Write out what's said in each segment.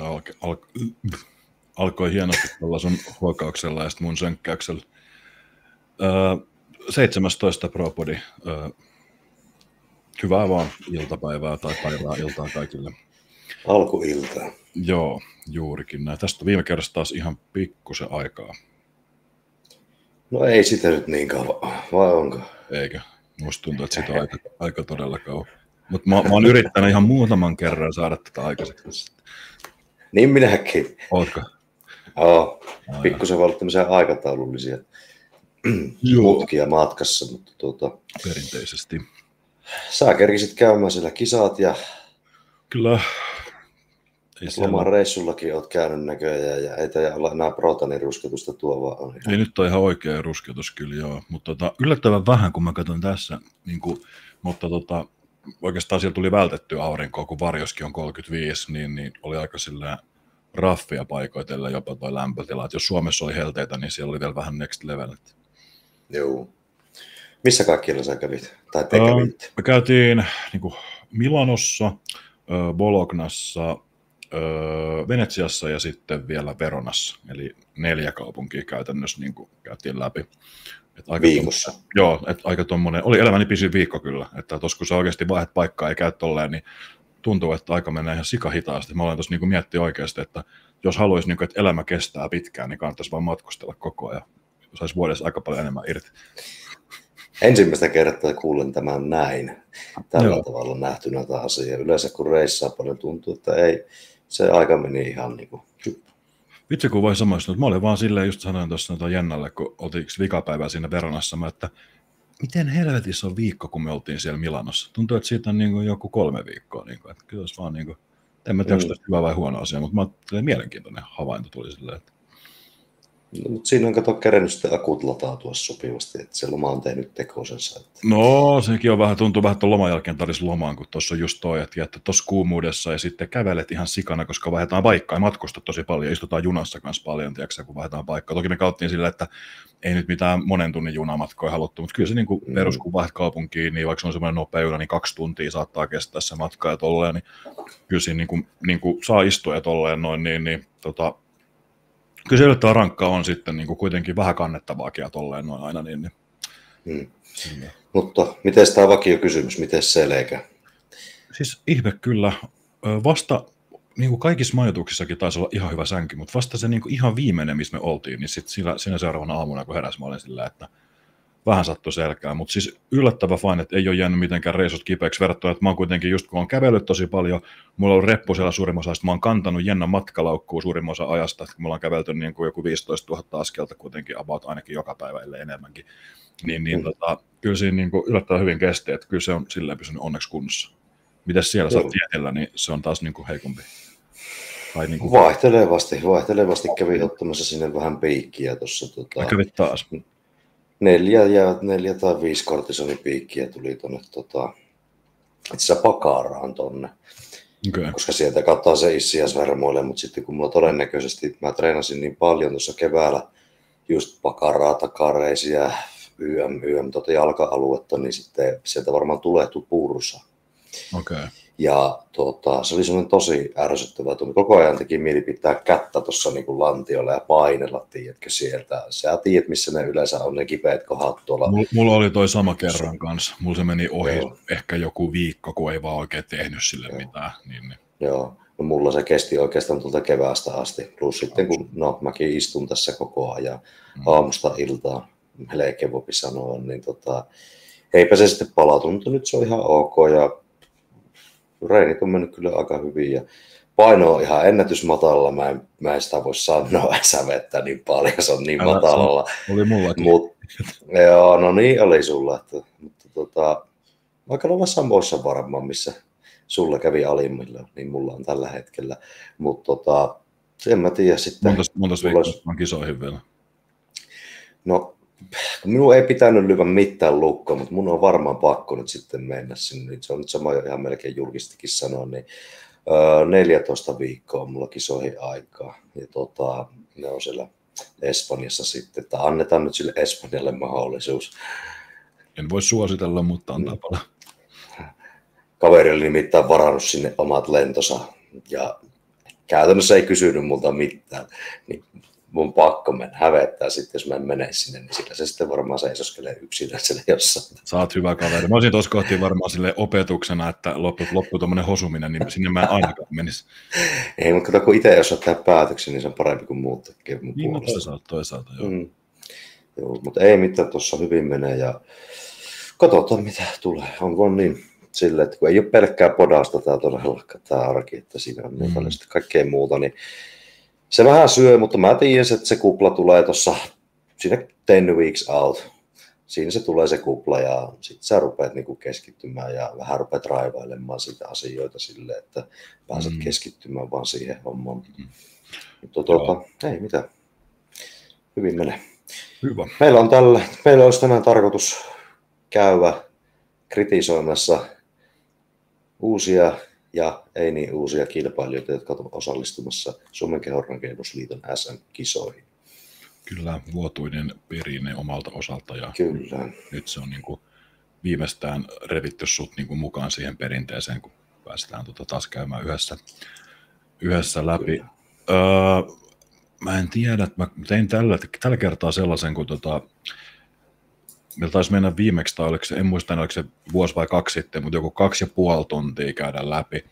Se alkoi hienosti tuolla sun huokauksella ja sitten mun sönkkäyksellä. 17 ProPodi. Hyvää vaan iltapäivää tai päivää iltaa kaikille. Alkuiltaa. Joo, juurikin näin. Tästä viime kerrasta taas ihan pikkusen aikaa. No ei sitä nyt niin kauan, vai onko? Eikö? Musta tuntuu, että siitä on aika todella kauan. Mutta mä oon yrittänyt ihan muutaman kerran saada tätä aikaiseksi. Niin minäkin. Ootko? Joo, pikkusen voi olla tämmöisiä aikataulullisia mutkia matkassa, mutta perinteisesti. Sä kerkisit käymään siellä kisat ja kyllä. Loman reissullakin oot käynyt näköjään ja ei teillä olla enää protanin rusketusta tuo vaan on. Ei nyt ole ihan oikea rusketus kyllä joo, mutta yllättävän vähän kun mä katson tässä, mutta oikeastaan siellä tuli vältettyä aurinkoa, kun varjoskin on 35, niin oli aika sillä raffia paikoitella jopa toi lämpötila. Et jos Suomessa oli helteitä, niin siellä oli vielä vähän next level. Joo. Missä kaikkialla sä kävit? Tai te kävitte? Me käytiin Milanossa, Bolognassa, Venetsiassa ja sitten vielä Veronassa. Eli 4 kaupunkia käytännössä käytiin läpi. Viikossa? Joo, että aika tommonen, oli elämäni pisin viikko kyllä. Että tuossa kun sä oikeasti vaihdat paikkaa ja käyt tolleen, niin tuntuu, että aika menee ihan sikahitaasti. Mä olen tuossa miettiä oikeasti, että jos haluaisi, että elämä kestää pitkään, niin kannattaisi vaan matkustella koko ajan. Saisi vuodessa aika paljon enemmän irti. Ensimmäistä kertaa kuulen tämän näin. Tällä tavalla nähtynä tämä asia. Yleensä kun reissaa paljon tuntuu, että ei, se aika meni ihan niin kuin... Vitsi kun voi samaistua, että mä olin vaan silleen, just sanoin tuossa Jennalle, kun oltiin vikapäivää siinä Veronassa, että miten helvetissä on viikko, kun me oltiin siellä Milanossa. Tuntuu, että siitä on joku 3 viikkoa. Että kyllä olisi vaan, en mä tiedä, onko tämä hyvä vai huono asia, mutta mielenkiintoinen havainto tuli silleen, että... No, mutta siinä on kerennyt sitten akut latautua sopivasti, että se loma on tehnyt tekosensa. Että... No, sekin on tuntuu vähän tuon loman jälkeen tarvitsisi lomaan, kun tuossa on just toi, että tuossa kuumuudessa ja sitten kävelet ihan sikana, koska vaihdetaan paikkaa ja matkustat tosi paljon, istutaan junassa kanssa paljon, tiedätkö, kun vaihdetaan paikkaa. Toki me kauttiin sillä, että ei nyt mitään monen tunnin junamatkoja haluttu, mutta kyllä se perus, kun vaihdat kaupunkiin, niin vaikka se on semmoinen nopea juna, niin 2 tuntia saattaa kestää se matka ja tolleen, niin kyllä siinä saa istua ja tolleen noin, kyllä se yllättävän rankkaa on sitten kuitenkin vähän kannettavaakin ja tolleen noin aina. Mutta miten tämä vakiokysymys, miten selkä? Siis ihme kyllä. Vasta kaikissa majoituksissakin taisi olla ihan hyvä sänky, mutta vasta se ihan viimeinen, missä me oltiin, niin sitten siinä seuraavana aamuna, kun heräsin, mä olin sillä, että vähän sattui selkään. Mutta siis yllättävän fine, että ei ole jäänyt mitenkään reissut kipeäksi verrattuna, että mä oon kuitenkin just kun olen kävellyt tosi paljon, mulla on ollut reppu siellä suurimman osa, mä oon kantanut Jennan matkalaukkuu suurimman osa ajasta, että kun me ollaan kävelty joku 15 000 askelta kuitenkin about ainakin joka päivä, ellei enemmänkin, kyllä siinä yllättävän hyvin kesti, että kyllä se on silleen pysynyt onneksi kunnossa. Mitäs siellä saa tietellä, niin se on taas heikompi. Tai Vaihtelevasti kävi ottamassa sinne vähän piikkiä tuossa. Kävit taas? 4 tai 5 kortisonipiikkiä tuli tuonne itse Pakaraan tonne. Okay. Koska sieltä kattaa se issiasvermoille, mutta sitten kun mulla todennäköisesti mä treenasin niin paljon tuossa keväällä just Pakaraa, takareisiä, jalka-aluetta, niin sitten sieltä varmaan tulehtui pursa. Okay. Ja se oli semmoinen tosi ärsyttävä. Koko ajan teki mieli pitää kättä tuossa lantiolla ja painella, tiedätkö sieltä. Sä tiedät, missä ne yleensä on ne kipeät kohdat tuolla. Mulla oli toi sama kerran kanssa. Mulla se meni ohi ehkä joku viikko, kun ei vaan oikein tehnyt sille mitään. Niin. Joo, no mulla se kesti oikeastaan tuolta keväästä asti. Plus sitten, kun mäkin istun tässä koko ajan aamusta iltaan, melkein voi sanoa, niin eipä se sitten palautunut. Nyt se on ihan ok ja reenit on mennyt kyllä aika hyvin ja paino on ihan ennätysmatalalla. Mä en sitä voi sanoa sävettää niin paljon, se on niin matalalla. Oli mullakin. Joo, no niin oli sulla. Mutta aika lailla samoissa varmaan, missä sulla kävi alimmilla, niin mulla on tällä hetkellä. Mutta en mä tiedä sitten. Monta viikkoa on kisoihin vielä? No, minun ei pitänyt lyödä mitään lukkoa, mutta mun on varmaan pakko nyt sitten mennä sinne. Se on nyt sama jo ihan melkein julkistikin sanoa, niin 14 viikkoa mulla kisoihin aikaa. Ja ne on siellä Espanjassa sitten, että annetaan nyt sille Espanjalle mahdollisuus. En voi suositella, mutta antaa paljon. Kaveri oli nimittäin varannut sinne omat lentonsa ja käytännössä ei kysynyt multa mitään, niin mun pakko mennä hävettää sitten, jos mä en mene sinne, niin sillä se sitten varmaan seisoskelee yksinään siellä jossain. Sä oot hyvä kaveri. Mä olisin tuossa kohti varmaan sille opetuksena, että loppu tuommoinen hosuminen, niin sinne mä en ainakaan menisi. Ei, mutta kato, kun itse jos ottaa päätöksen, niin se on parempi kuin muut tekee mun niin, puolesta. Toisaalta, joo. Joo, mutta ei mitään, tuossa hyvin menee ja katsotaan mitä tulee. On vaan niin silleen, että kun ei ole pelkkää podasta tämä todellakaan tämä arki, että siinä on niin paljon kaikkea muuta, niin se vähän syö, mutta mä tiedän, että se kupla tulee tuossa siinä 10 weeks out. Siinä se tulee se kupla ja sitten sä rupeat niinku keskittymään ja vähän rupeat raivailemaan sitä asioita silleen, että pääset keskittymään vaan siihen hommaan. Mutta ei mitään. Hyvin menee. Hyvä. Meillä olisi tänään tarkoitus käydä kritisoimassa uusia ja ei niin uusia kilpailijoita, jotka ovat osallistumassa Suomen Kehonrakennusliiton SM-kisoihin. Kyllä, vuotuinen perinne omalta osalta ja Kyllä. Nyt se on niin kuin viimeistään revitty sut niin kuin mukaan siihen perinteeseen, kun päästään taas käymään yhdessä läpi. Mä en tiedä, että mä tein tällä kertaa sellaisen, kun meillä taisi mennä viimeksi, tai en muista, oliko se vuosi vai 2 sitten, mutta joku 2,5 tuntia käydä läpi.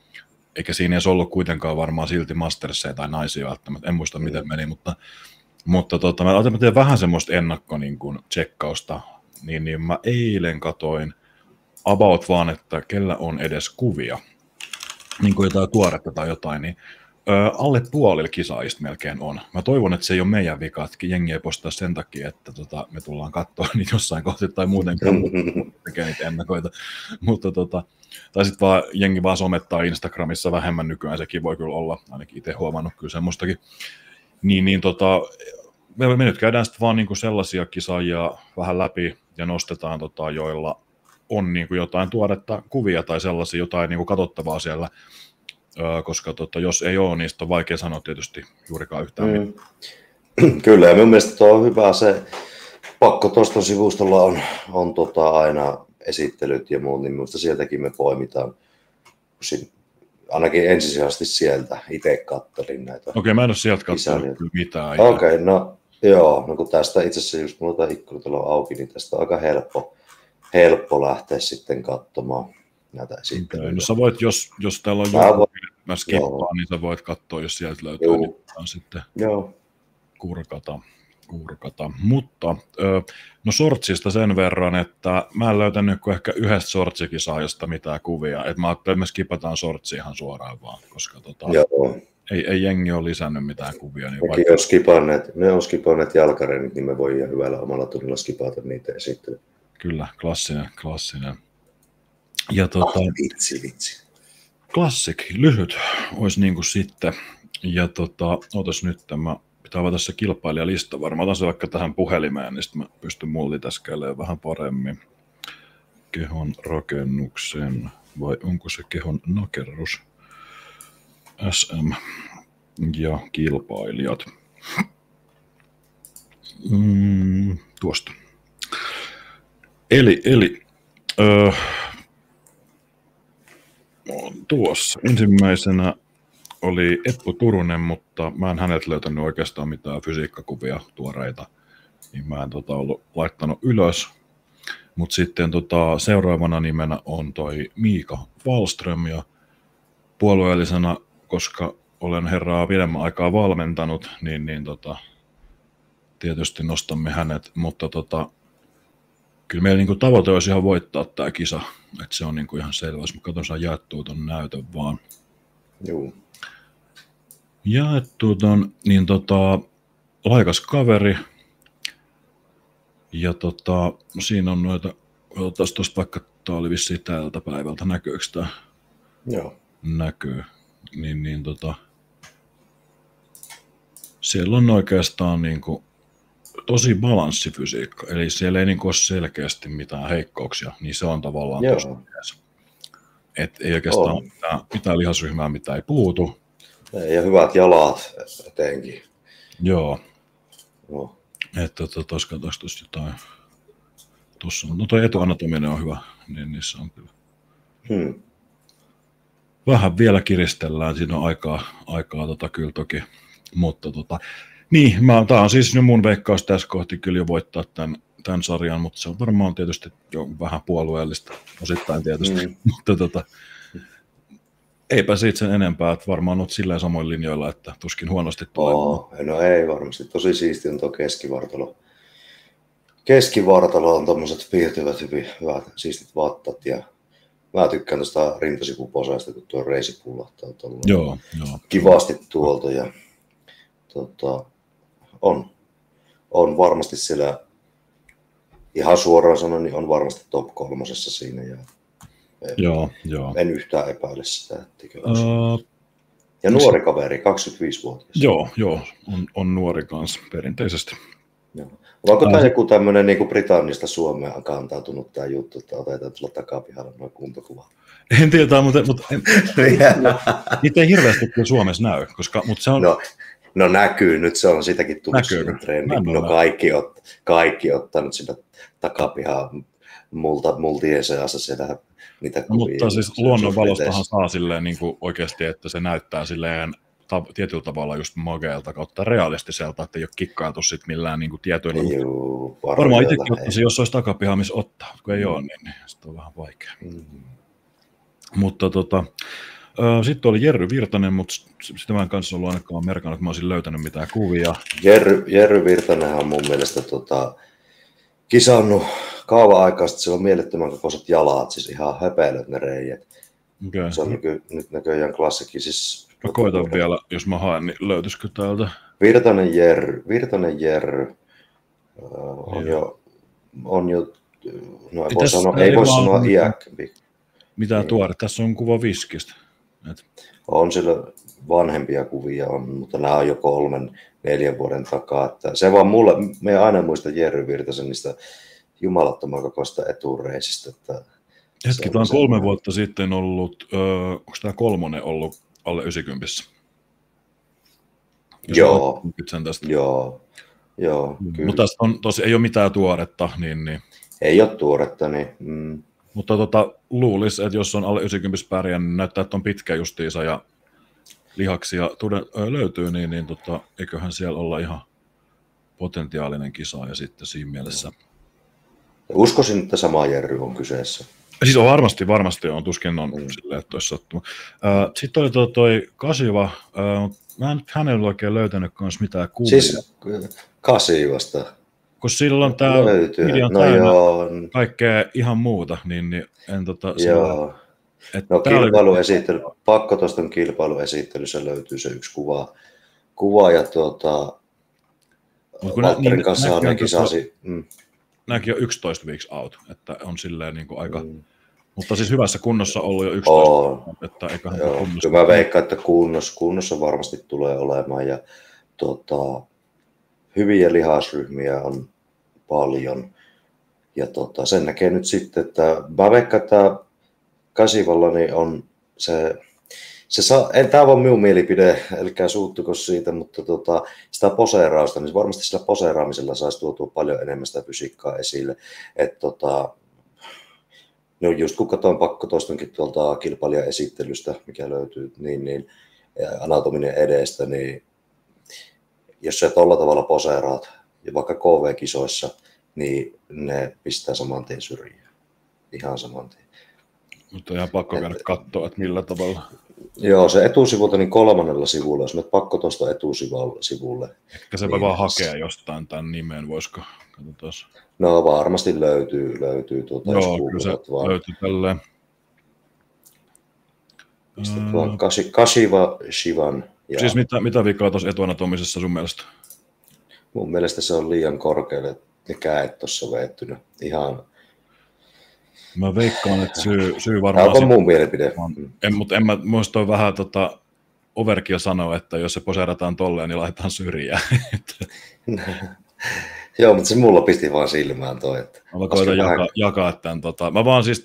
Eikä siinä edes ollut kuitenkaan varmaan silti mastersseja tai naisia välttämättä, en muista miten meni, mutta mä teen vähän semmoista tsekkausta, niin mä eilen katoin about vaan, että kellä on edes kuvia, niin kuin jotain tuoretta tai jotain, niin alle puolilla kisaajista melkein on. Mä toivon, että se ei ole meidän vika, että jengi ei postaa sen takia, että me tullaan katsoa niitä jossain kohti tai muutenkaan tekee niitä ennakoita. Mutta tai sitten vaan jengi vaan somettaa Instagramissa vähemmän nykyään, sekin voi kyllä olla, ainakin itse huomannut kyllä semmoistakin. Me nyt käydään sitten vaan niinku sellaisia kisaajia vähän läpi ja nostetaan, joilla on niinku jotain tuoretta kuvia tai sellaisia jotain niinku katsottavaa siellä, koska jos ei ole, niin on vaikea sanoa tietysti juurikaan yhtään mitään. Kyllä, ja minun mielestä tuo on hyvä se pakko tuosta sivustolla on aina esittelyt ja muut, niin minusta sieltäkin me poimitaan. Ainakin ensisijaisesti sieltä itse kattelin näitä. Okei, mä en ole sieltä katsellut mitään. Okei, no joo, no kun tästä itse asiassa just mulla tämä ikkunatalo on auki, niin tästä on aika helppo lähteä sitten katsomaan näitä esittelyitä. No sä voit, jos täällä on joku, mä skippaan, niin sä voit katsoa, jos sieltä löytyy, niin sitten kurkata. Mutta no sortsista sen verran, että mä en löytänyt ehkä yhdestä sortsikisaajasta mitään kuvia, että mä ajattelin, että me skipataan sortsi ihan suoraan vaan, koska ei jengi ole lisännyt mitään kuvia. Niin ne on skipanneet jalkareenit, niin me voi ihan hyvällä omalla tunnilla skipata niitä esittelyä. Kyllä, klassinen. Ja vitsi. Classic, lyhyt olisi niin kuin sitten. Ja ootas nyt tämä. Pitää avata se kilpailijalista varmaan. Otan se vaikka tähän puhelimeen, niin sitten mä pystyn multitaskailemaan vähän paremmin. Kehon rakennuksen, vai onko se kehon nakerrus? SM ja kilpailijat. Tuosta. Eli tuossa ensimmäisenä oli Eppu Turunen, mutta mä en häneltä löytänyt oikeastaan mitään fysiikkakuvia tuoreita, niin mä en ollut laittanut ylös. Mutta sitten seuraavana nimenä on toi Miika Wallström, ja puolueellisena, koska olen herraa pidemmän aikaa valmentanut, niin tietysti nostamme hänet, mutta kyllä meillä niinku tavoite olisi ihan voittaa tämä kisa, että se on niinku ihan selvä, jos mä katson, saan jaettua ton näytön vaan. Joo. Jaettu niin laikas kaveri, ja siinä on noita, otetaan tuosta vaikka, tämä oli vissiin tältä päivältä, näkyykö tämä? Joo. Näkyy, niin siellä on oikeastaan niinku tosi balanssifysiikka, eli siellä ei niinku ole selkeästi mitään heikkouksia, niin se on tavallaan tosi mies. Et ei oikeastaan mitään lihasryhmää, mitä ei puutu. Ja hyvät jalat etenkin. Joo. Että tuossa jotain. Tuossa on, no toi etuanatominen on hyvä, niin niissä on kyllä. vähän vielä kiristellään, siinä on aikaa kyllä toki, mutta niin, tämä on siis mun veikkaus tässä kohti kyllä jo voittaa tämän sarjan, mutta se on varmaan tietysti jo vähän puolueellista osittain tietysti, mutta eipä siitä sen enempää, että varmaan olet silleen samoin linjoilla, että tuskin huonosti tulee. No ei varmasti, tosi siisti on tuo keskivartalo. Keskivartalo on tommoset piirtyvät hyvät siistit vaattat ja mä tykkään tuosta rintasipuposaista, kun tuo reisi pullahtaa tuolla Joo. kivasti tuolta ja on varmasti siellä, ihan suoraan sanoen, niin on varmasti top 3 siinä ja Joo. en yhtään epäile sitä. Ja nuori kaveri, 25-vuotias. Joo, on nuori kanssa perinteisesti. Joo. Onko tämä joku tämmöinen niin Britannista Suomeen kantautunut tämä juttu, että otetaan tulla takapihalla noin kuntokuva? En tiedä, mutta niitä ei hirveästi kyllä Suomessa näy, mutta se on... No näkyy, nyt se on sitäkin tullut sinne trendi. No kaikki ottanut sitä takapihaa multien seassa siellä niitä kuvia. Mutta siis luonnonvalostahan saa silleen niin kuin oikeasti, että se näyttää silleen tietyllä tavalla just mageelta kautta realistiselta, että ei ole kikkailtu sit millään niin kuin tietyillä. Varmaan itsekin ottaisin, jos olisi takapihaa, missä ottaa, kun ei ole, niin sitten on vähän vaikea. Mutta sitten oli Jerry Virtanen, mutta sitä mä en kanssa ollut ainakaan merkannut, että mä olisin löytänyt mitään kuvia. Jerry Virtanenhan on mun mielestä kisannut kauan-aikaa, että sillä on mielettömän kokoiset jalat, siis ihan höpeilöt ne reijät. Okay. Se on nyt näköjään klassikki. Siis, mä koitan vielä, jos mä haen, niin löytyisikö täältä? Virtanen Jerry on jo no ei voi sanoa iäkkämpi. Mitään tuore, tässä on kuva viskistä. On sillä vanhempia kuvia, mutta nämä on jo 3-4 vuoden takaa. Että se vaan mulle, me aina muista Jerry Virtasen niistä jumalattoman kokoista etureisistä. Hetki, tämä on 3 vuotta sitten ollut, onko tämä 3 ollut alle 90? Joo. Mutta tästä on ei ole mitään tuoretta. Niin. Ei ole tuoretta, niin... Mutta luulisi, että jos on alle 90 pärjää, niin näyttää, että on pitkä justiinsa ja lihaksia löytyy, niin eiköhän siellä olla ihan potentiaalinen kisaaja sitten siinä mielessä. Uskoisin, että sama Jerry on kyseessä. Siis on varmasti on, tuskin on silleen, että olisi sattuma. Sitten oli toi Kasiva, mä en hänellä oikein löytänyt myös mitään kuvia. Siis Kasivasta. Kun silloin tämä video täynnä kaikkea ihan muuta, niin en Joo. No kilpailuesittely, Pakkotoston kilpailuesittelyssä löytyy se yksi kuva ja Valtterin kanssa on kisasi. Nämäkin on 11 weeks out, että on silleen niin kuin aika, mutta siis hyvässä kunnossa ollut jo 11. Että eiköhän kyllä mä veikkaan, että kunnossa varmasti tulee olemaan ja hyviä lihasryhmiä on paljon. Ja sen näkee nyt sitten, että mä veikkaan, että Kasivalla niin on tämä on minun mielipide, älkää suuttuko siitä, mutta sitä poseerausta, niin varmasti sillä poseeraamisella saisi tuotua paljon enemmän sitä fysiikkaa esille. No just kun katsoin Pakkotostonkin tuolta kilpailijaesittelystä, mikä löytyy, niin anatominen edestä, niin jos sä tolla tavalla poseeraat, ja vaikka KV-kisoissa, niin ne pistää saman tien syrjään. Ihan saman tien. Mutta ihan pakko käydä katsoa, että millä tavalla. Joo, se etusivulta niin 3. sivulla, jos menet Pakkotosta etusivulle. Ehkä se niin vaan hakea jostain tämän nimen, voisiko? Katsotaan. No varmasti löytyy Joo, kyllä se löytyy tälleen. Pistet vaan Kasiva Shivan. Ja siis mitä vikaa tuossa etuanatomisessa sun mielestä? Mun mielestä se on liian korkealle ne käet tuossa veettynä. Ihan... Mä veikkaan, että syy varmaan... Tämä on mun mielipide. Mutta en mä muista vähän overkill sanoa, että jos se poseerataan tolleen, niin laitetaan syrjään. Joo, mutta se mulla pisti vaan silmään toi. Että mä koitan jakaa tämän. Mä vaan siis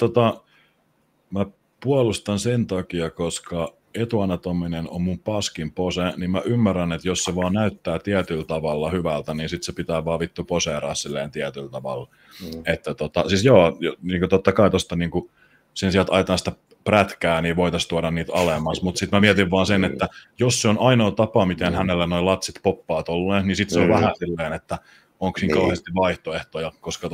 mä puolustan sen takia, koska etuanatominen on mun paskin pose, niin mä ymmärrän, että jos se vaan näyttää tietyllä tavalla hyvältä, niin sit se pitää vaan vittu poseeraa silleen tietyllä tavalla. Että siis joo, niin totta kai tosta niinku sen sijaan, että ajetaan sitä prätkää, niin voitaisiin tuoda niitä alemmas. Mutta sitten mä mietin vaan sen, että jos se on ainoa tapa, miten hänellä noin latsit poppaa tolleen, niin sitten se on vähän silleen, että onko siinä kauheasti vaihtoehtoja, koska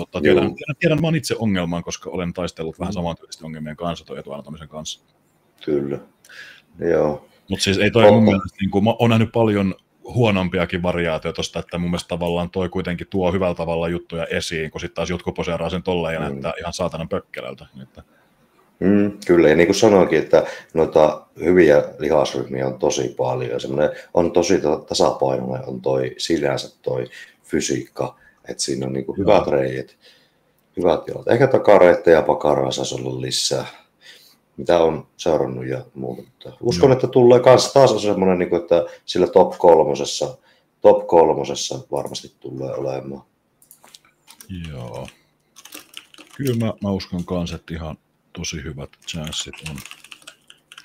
tiedän vaan itse ongelman, koska olen taistellut vähän samantyylisten ongelmien kanssa toi etualentamisen kanssa. Kyllä, joo. Mutta siis ei toi mun mielestä, niin kuin, mä oon nähnyt paljon huonompiakin variaatioita tosta, että mun mielestä tavallaan toi kuitenkin tuo hyvällä tavalla juttuja esiin, kun sitten taas jotkut poseeraa sen tolleen ja näyttää ihan saatanan pökkelältä. Kyllä, ja niin kuin sanoinkin, että noita hyviä lihasryhmiä on tosi paljon. Semmoinen on tosi tasapainoinen on sinänsä toi fysiikka, että siinä on niin kuin hyvät reiät, hyvät jalat. Ehkä takareitteja ja pakaraa saisi olla lisää, mitä on seurannut ja muuta. Uskon, että tulee taas semmoinen, niin kuin, että sillä top kolmosessa varmasti tulee olemaan. Joo. Kyllä mä uskon kanssa, että ihan tosi hyvät chanssit on.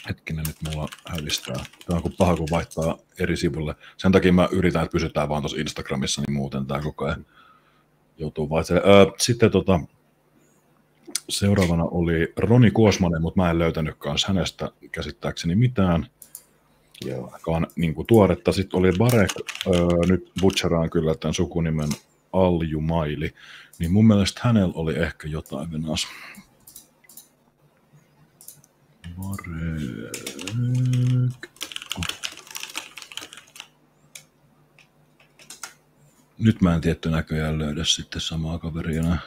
Hetkinen, nyt mulla hävistää. Tämä on paha, kun vaihtaa eri sivulle. Sen takia mä yritän, että pysytään vaan tuossa Instagramissa, niin muuten tämä koko ajan joutuu vaihtelemaan. Sitten seuraavana oli Roni Kuosmanen, mutta mä en löytänyt kanssa hänestä käsittääkseni mitään. Joo. Aikaan niin kuin tuoretta. Sitten oli Barek, nyt butcheraan kyllä tämän sukunimen Aljumaili, niin mun mielestä hänellä oli ehkä jotain venäas. Barek. Nyt mä en tietty näköjään löydä sitten samaa kaveria enää.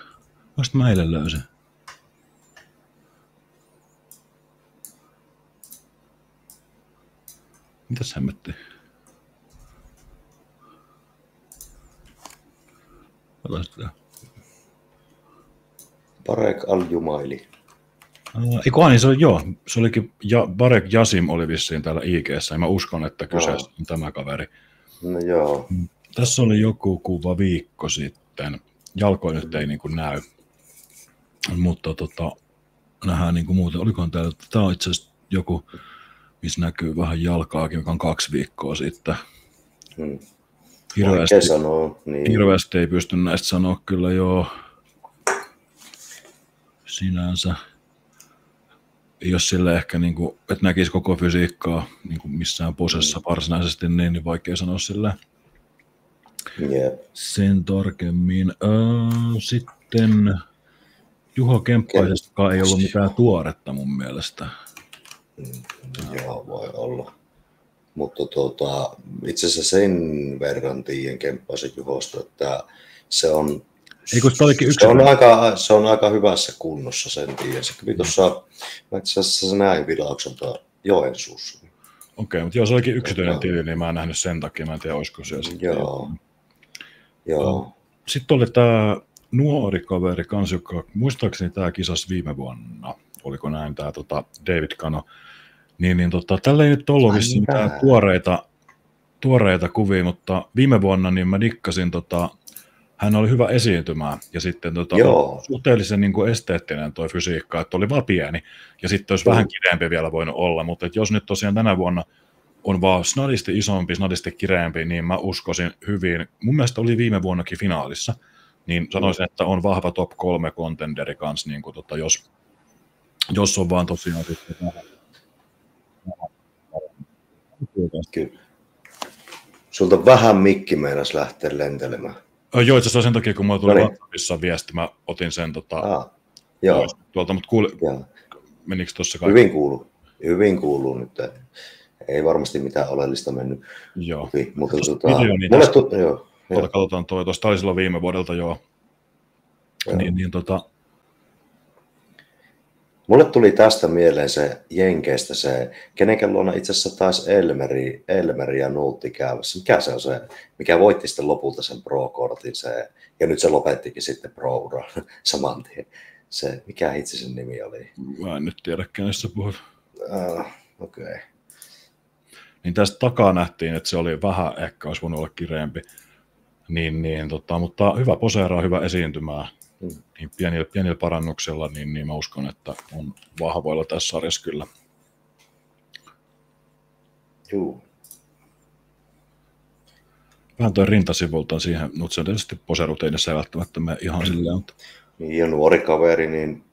Vasta mä eilen löysin. Mitäs hemmetti? Barek Aljumaili. Niin se oli, joo. Se olikin, Barek Jasim oli vissiin täällä IG:ssä, ja mä uskon, että kyseessä on tämä kaveri. No joo. Tässä oli joku kuva viikko sitten. Jalkoja nyt ei niin kuin näy, mutta nähdään niin kuin muuten. Olikohan täällä, tämä on itse asiassa joku, missä näkyy vähän jalkaakin, joka on 2 viikkoa sitten. Hirveästi ei pysty näistä sanoa kyllä joo sinänsä. Ei ole sille ehkä, niin kuin, että näkisi koko fysiikkaa niin kuin missään posessa varsinaisesti, niin vaikea sanoa sillä sen tarkemmin. Sitten Juho Kemppaisestakaan ei ollut mitään tuoretta mun mielestä. Joo, voi olla. Mutta itse asiassa sen verran tiedän Kemppaisen Juhosta, että se on se on aika hyvässä kunnossa, sen tiedän. Se kävi tuossa, mä itse asiassa näin vilaukselta Joensuussa. Okei, mutta jos se olikin yksityinen tili, niin mä en nähnyt sen takia, mä en tiedä, olisiko siellä sitten. Joo. Sitten oli tämä nuori kaveri kans, joka muistaakseni tämä kisas viime vuonna, oliko näin tämä David Kano, tällä ei nyt ollut vissiin mitään tuoreita kuvia, mutta viime vuonna niin mä dikkasin, hän oli hyvä esiintymään ja sitten suhteellisen niin kuin esteettinen toi fysiikka, että oli vaan pieni ja sitten olisi vähän kireempi vielä voinut olla, mutta jos nyt tosiaan tänä vuonna on vaan snadisti isompi, snadisti kireempi, niin mä uskoisin hyvin, mun mielestä oli viime vuonnakin finaalissa, niin sanoisin, että on vahva top 3 contenderi kanssa, niin kuin jos on vaan tosiaan sitten Kyllä. Sulta vähän mikki meinas lähteä lentelemään. Joo, itse asiassa sen takia, kun mulla tuli WhatsAppissa viesti, mä otin sen tuolta, mutta menikö tuossa kaikki? Hyvin kuuluu nyt. Ei varmasti mitään oleellista mennyt. Joo. Mutta katsotaan toi. Tuosta oli silloin viime vuodelta, joo. Mulle tuli tästä mieleen se Jenkeistä se, kenen luona itse asiassa taisi Elmeri ja Nuutti käymässä. Mikä se on se, mikä voitti sitten lopulta sen Pro-kortin se, ja nyt se lopettikin sitten Pro-uran saman tien. Se, mikä itse sen nimi oli? Mä en nyt tiedä, kenestä puhut. Okei. Niin tästä takaa nähtiin, että se oli vähän, ehkä olisi voinut olla kireempi. Mutta hyvä poseeraa, hyvä esiintymää. Niin pienillä parannuksella, niin mä uskon, että on vahvoilla tässä sarjassa kyllä. Juu. Vähän toi rintasivulta siihen, mutta se on tietysti poserut ei välttämättä mene ihan silleen. Mutta... Niin ja nuori kaveri, niin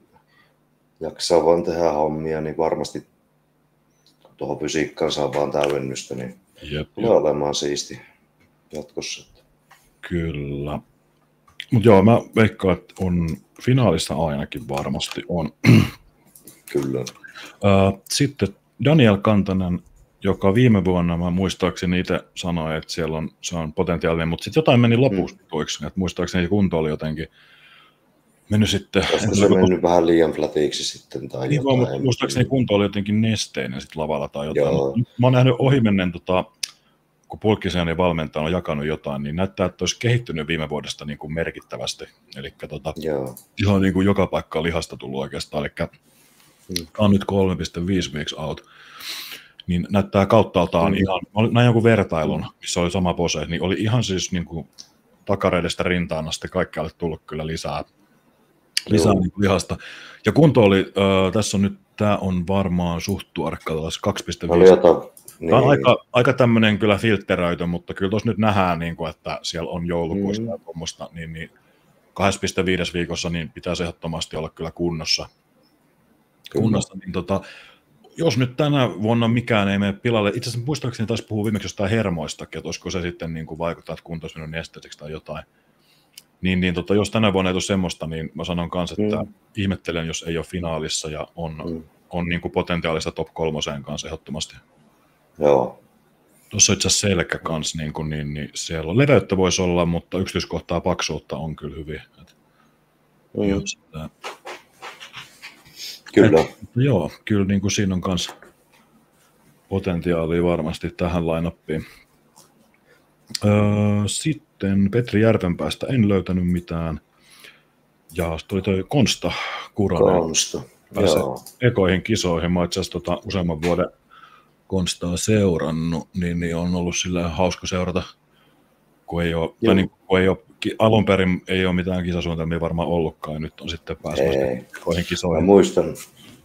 jaksaa vaan tehdä hommia, niin varmasti tuohon fysiikkaan saa vaan täydennystä, niin tulee olemaan siisti jatkossa. Kyllä. Mutta joo, mä veikkaan, että on finaalissa ainakin varmasti on. Kyllä. Sitten Daniel Kantanen, joka viime vuonna mä muistaakseni itse sanoi, että se on potentiaalinen, mutta sitten jotain meni lopuksi tuiksi, että muistaakseni kunto oli jotenkin mennyt sitten. Olisiko se mennyt vähän liian flatiksi sitten tai niin jotain? Mutta muistaakseni kunto oli jotenkin nesteinen sitten lavalla tai jotain. Joo. Mä oon nähnyt ohimennen, kun Pulkkisen valmentaja on jakanut jotain, niin näyttää, että olisi kehittynyt viime vuodesta niin kuin merkittävästi. Eli ihan niin kuin joka paikka on lihasta tullut oikeastaan. Eli on nyt 3,5 weeks out. Niin näyttää kauttaaltaan ihan, näin jonkun vertailun, missä oli sama pose, niin oli ihan siis niin kuin takareidestä rintaan asti kaikkialle tullut kyllä lisää niin kuin lihasta. Ja kunto oli, tässä on nyt, tämä on varmaan suht tuorekka, 2,5. Niin. Tämä on aika tämmöinen kyllä filtteröity, mutta kyllä tuossa nyt nähdään, niin kuin, että siellä on joulukuista ja tuommoista, niin 2,5 viikossa niin pitäisi ehdottomasti olla kyllä kunnossa. Niin, jos nyt tänä vuonna mikään ei mene pilalle, itse asiassa muistaakseni taisi puhua viimeksi jostain hermoistakin, että olisiko se sitten niin kuin vaikuttaa, että kunto olisi mennyt nesteiseksi tai jotain. Niin, jos tänä vuonna ei tule semmoista, niin mä sanon kanssa, että ihmettelen, jos ei ole finaalissa ja on niin kuin potentiaalista top 3 kanssa ehdottomasti. Joo. Tuossa on itse asiassa selkä kanssa, niin siellä on leveyttä voisi olla, mutta yksityiskohtaa paksuutta on kyllä hyvin. Kyllä. Joo, kyllä niin kuin siinä on myös potentiaalia varmasti tähän line-upiin. Sitten Petri Järvenpäästä en löytänyt mitään. Ja tuli toi Konsta Kuronen. Joo. Ekoihin kisoihin. Mä itse asiassa useamman vuoden Konstaa seurannut, niin on ollut silleen hauska seurata, kun ei ole alun perin ei ole mitään kisasuunnitelmia varmaan ollutkaan, nyt on sitten päässyt ekoihin kisoihin. Mä muistan,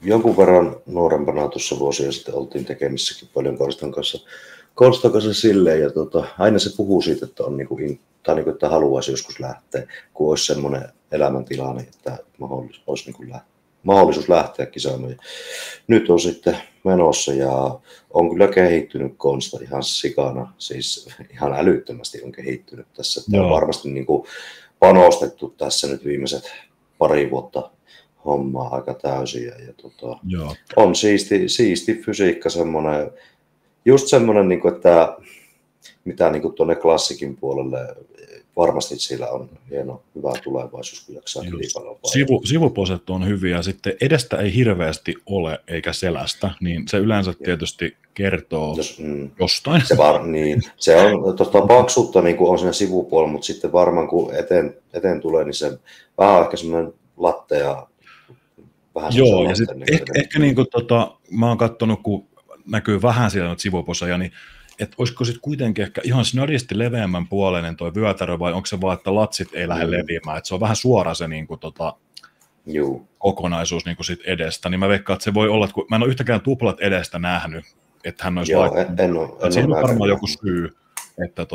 jonkun verran nuorempana tuossa vuosia sitten oltiin tekemissäkin paljon Konstan kanssa silleen, ja aina se puhuu siitä, että on että haluaisi joskus lähteä, kun olisi semmoinen elämäntilanne, että olisi mahdollisuus lähteä kisaamaan. Nyt on sitten menossa ja on kyllä kehittynyt Konsta ihan sikana, siis ihan älyttömästi on kehittynyt tässä. On varmasti niin kuin panostettu tässä nyt viimeiset pari vuotta hommaa aika täysin. Ja on siisti fysiikka semmoinen, just semmoinen, niin kuin, että mitä niin kuin tuonne klassikin puolelle, varmasti siellä on hyvä tulevaisuus, kun jaksaa kilpailla. Sivuposet on hyviä, sitten edestä ei hirveästi ole, eikä selästä, niin se yleensä tietysti kertoo jostain. Se on tuosta paksuutta niin kuin on siinä sivupuolella, mutta sitten varmaan kun eteen tulee, niin se vähän on ehkä semmoinen latte ja vähän joo, ja sitten ehkä niin kuin mä oon katsonut, kun näkyy vähän siellä sivuposeja, niin että olisiko sitten kuitenkin ehkä ihan snadisti leveämmän puoleinen tuo vyötärö, vai onko se vaan, että latsit ei lähde leviämään, että se on vähän suora se niin kuin, kokonaisuus niin kuin sit edestä, niin mä veikkaan, että se voi olla, että kun mä en ole yhtäkään tuplat edestä nähnyt, että hän olisi laittanut. Siinä on varmaan joku syy, että